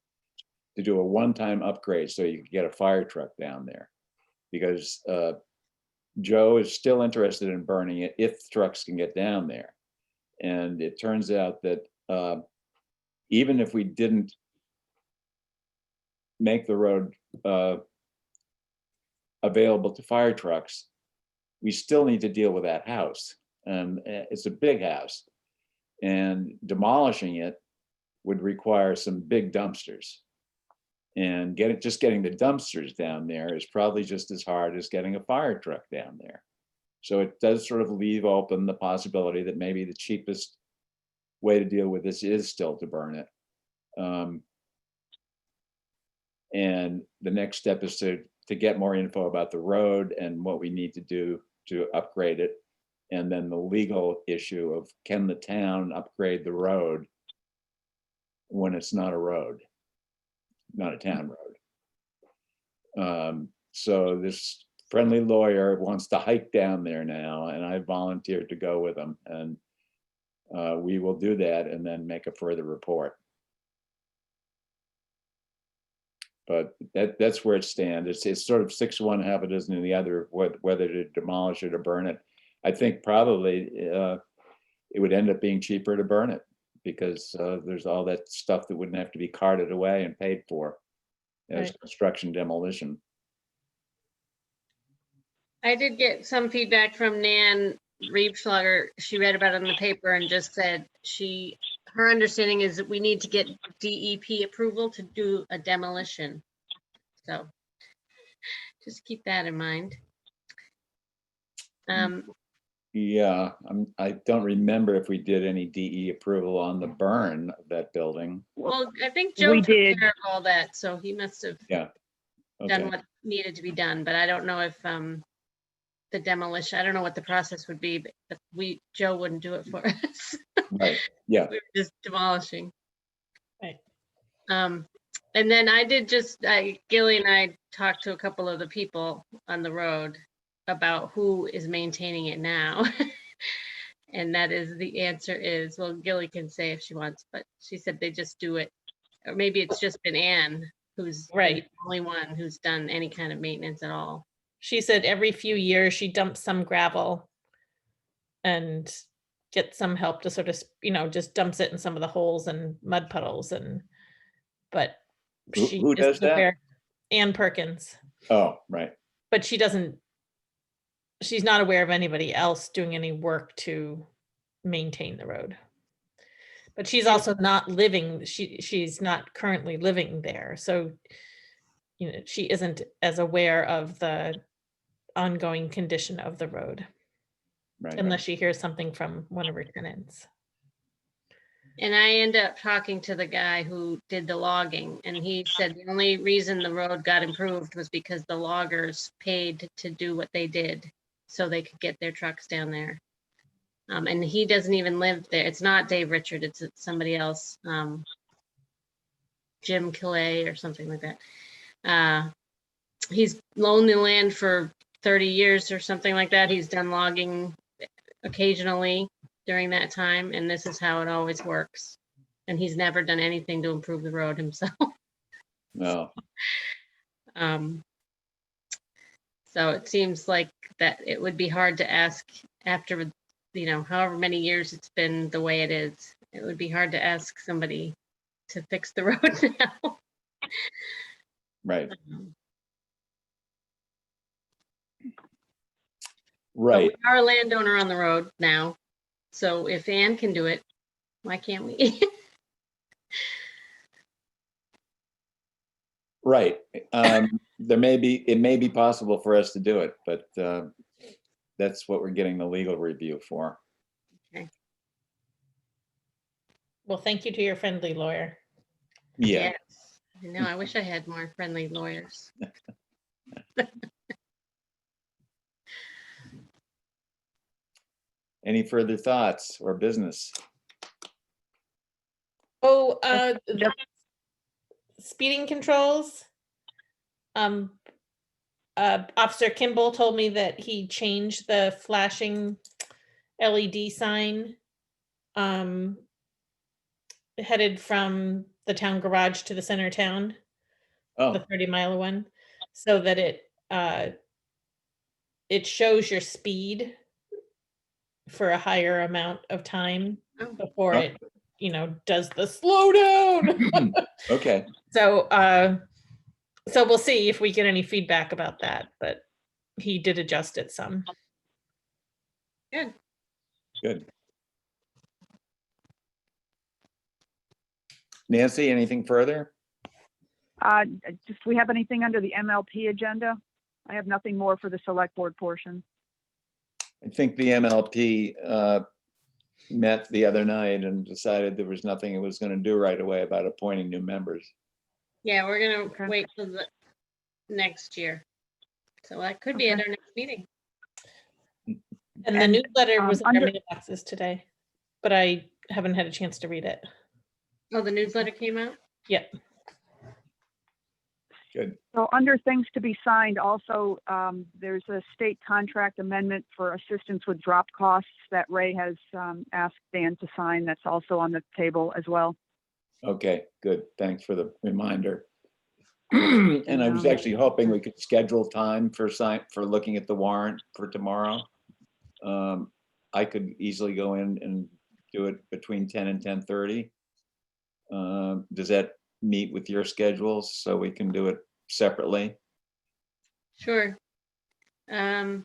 A: to do a one-time upgrade so you could get a fire truck down there. Because Joe is still interested in burning it if trucks can get down there. And it turns out that even if we didn't make the road available to fire trucks, we still need to deal with that house. It's a big house, and demolishing it would require some big dumpsters. And just getting the dumpsters down there is probably just as hard as getting a fire truck down there. So it does sort of leave open the possibility that maybe the cheapest way to deal with this is still to burn it. And the next step is to get more info about the road and what we need to do to upgrade it. And then the legal issue of, can the town upgrade the road when it's not a road, not a town road? So this friendly lawyer wants to hike down there now, and I volunteered to go with him, and we will do that and then make a further report. But that's where it stands. It's sort of 6 of one, half a dozen of the other, whether to demolish it or burn it. I think probably it would end up being cheaper to burn it, because there's all that stuff that wouldn't have to be carted away and paid for as
E: Right.
A: construction demolition.
E: I did get some feedback from Nan Riebschlager. She read about it in the paper and just said her understanding is that we need to get DEP approval to do a demolition. So just keep that in mind.
A: Yeah, I don't remember if we did any DE approval on the burn of that building.
E: Well, I think Joe
B: We
E: took
B: did.
E: care of all that, so he must have
A: Yeah.
E: done
A: Okay.
E: what needed to be done, but I don't know if the demolition, I don't know what the process would be, but Joe wouldn't do it for us.
A: Right. Yeah.
E: We were just demolishing.
C: Right.
E: And then I did Gilly and I talked to a couple of the people on the road about who is maintaining it now. And the answer is, well, Gilly can say if she wants, but she said they just do it. Or maybe it's just been Anne who's been
C: Right.
E: the only one who's done any kind of maintenance at all.
C: She said every few years she dumps some gravel and gets some help to sort of, just dumps it in some of the holes and mud puddles, but she
A: Who does
C: isn't
A: that?
C: aware. Ann Perkins,
A: Oh, right.
C: but she's not aware of anybody else doing any work to maintain the road. But she's also not living, she's not currently living there. So, she isn't as aware of the ongoing condition of the road,
A: Right.
C: unless she hears something from one of her tenants.
E: And I ended up talking to the guy who did the logging, and he said the only reason the road got improved was because the loggers paid to do what they did so they could get their trucks down there. And he doesn't even live there. It's not Dave Richard, it's somebody else, Jim Killay or something like that. He's loaned the land for 30 years or something like that. He's done logging occasionally during that time, and this is how it always works. And he's never done anything to improve the road himself.
A: No.
E: So it seems like that it would be hard to ask after, you know, however many years it's been the way it is. It would be hard to ask somebody to fix the road now.
A: Right.
E: But
A: Right.
E: we are a landowner on the road now. So if Ann can do it, why can't we?
A: Right. It may be possible for us to do it, but that's what we're getting the legal review for.
C: Well, thank you to your friendly lawyer.
A: Yeah.
E: Yes. I know. I wish I had more friendly lawyers.
A: Any further thoughts or business?
C: Oh,
B: Just-
C: speeding controls. Officer Kimball told me that he changed the flashing LED sign headed from the town garage to the center of town, the
A: Oh,
C: 30-mile one, so that it shows your speed for a higher amount of time
E: Oh.
C: before
A: Oh.
C: it, you know, does the slow down.
A: okay.
C: So we'll see if we get any feedback about that, but he did adjust it some.
E: Good.
A: Good. Nancy, anything further?
B: Just, we have anything under the MLP agenda? I have nothing more for the select board portion.
A: I think the MLP met the other night and decided there was nothing it was going to do right away about appointing new members.
E: Yeah, we're gonna
B: Okay.
E: wait till the next year. So that could be at
B: Okay.
E: our next meeting.
C: And the
B: And,
C: newsletter was in our
B: under-
C: mailboxes today, but I haven't had a chance to read it.
E: Oh, the newsletter came out?
C: Yep.
A: Good.
B: So under things to be signed, also, there's a state contract amendment for assistance with drop costs that Ray has asked Dan to sign. That's also on the table as well.
A: Okay, good. Thanks for the reminder. And I was actually hoping we could schedule time for looking at the warrant for tomorrow. I could easily go in and do it between 10 and 10:30. Does that meet with your schedules so we can do it separately?
E: Sure. Do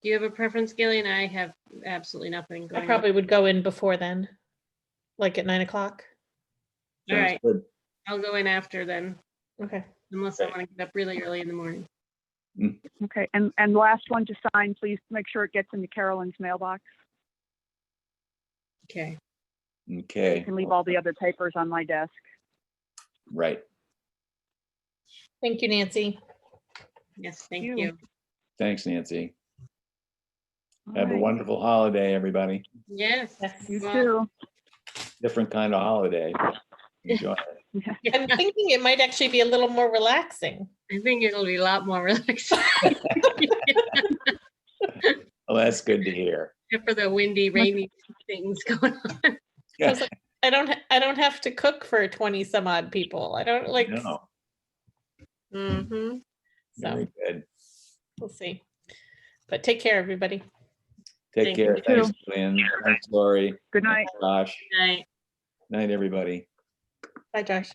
E: you have a preference, Gillian? I have absolutely nothing
C: I
E: going on.
C: probably would go in before then, like at 9 o'clock.
E: All
A: Sounds
E: right,
A: good.
E: I'll go in after then,
C: Okay.
E: unless I want to get up really early in the morning.
B: Okay, and last one to sign, please make sure it gets into Carolyn's mailbox.
E: Okay.
A: Okay.
B: You can leave all the other papers on my desk.
A: Right.
C: Thank you, Nancy.
E: Yes, thank
B: You.
E: you.
A: Thanks, Nancy.
B: All
A: Have a
B: right.
A: wonderful holiday, everybody.
E: Yes.
C: Yes.
B: You
E: Well,
B: too.
A: Different kind of holiday. Enjoy it.
C: I'm thinking it might actually be a little more relaxing.
E: I think it'll be a lot more relaxing.
A: Well, that's good to hear.
E: Except for the windy, rainy things going on.
C: I was like, I don't have to cook for 20 some odd people. I don't like,
A: No,
E: Mm-hmm.
C: so
A: very good.
C: we'll see. But take care, everybody.
A: Take
E: Thank
A: care.
B: you.
A: Thanks, Lynn. Thanks, Lori.
B: Good night.
A: Thanks, Josh.
E: Night.
A: Night, everybody.
C: Bye, Josh.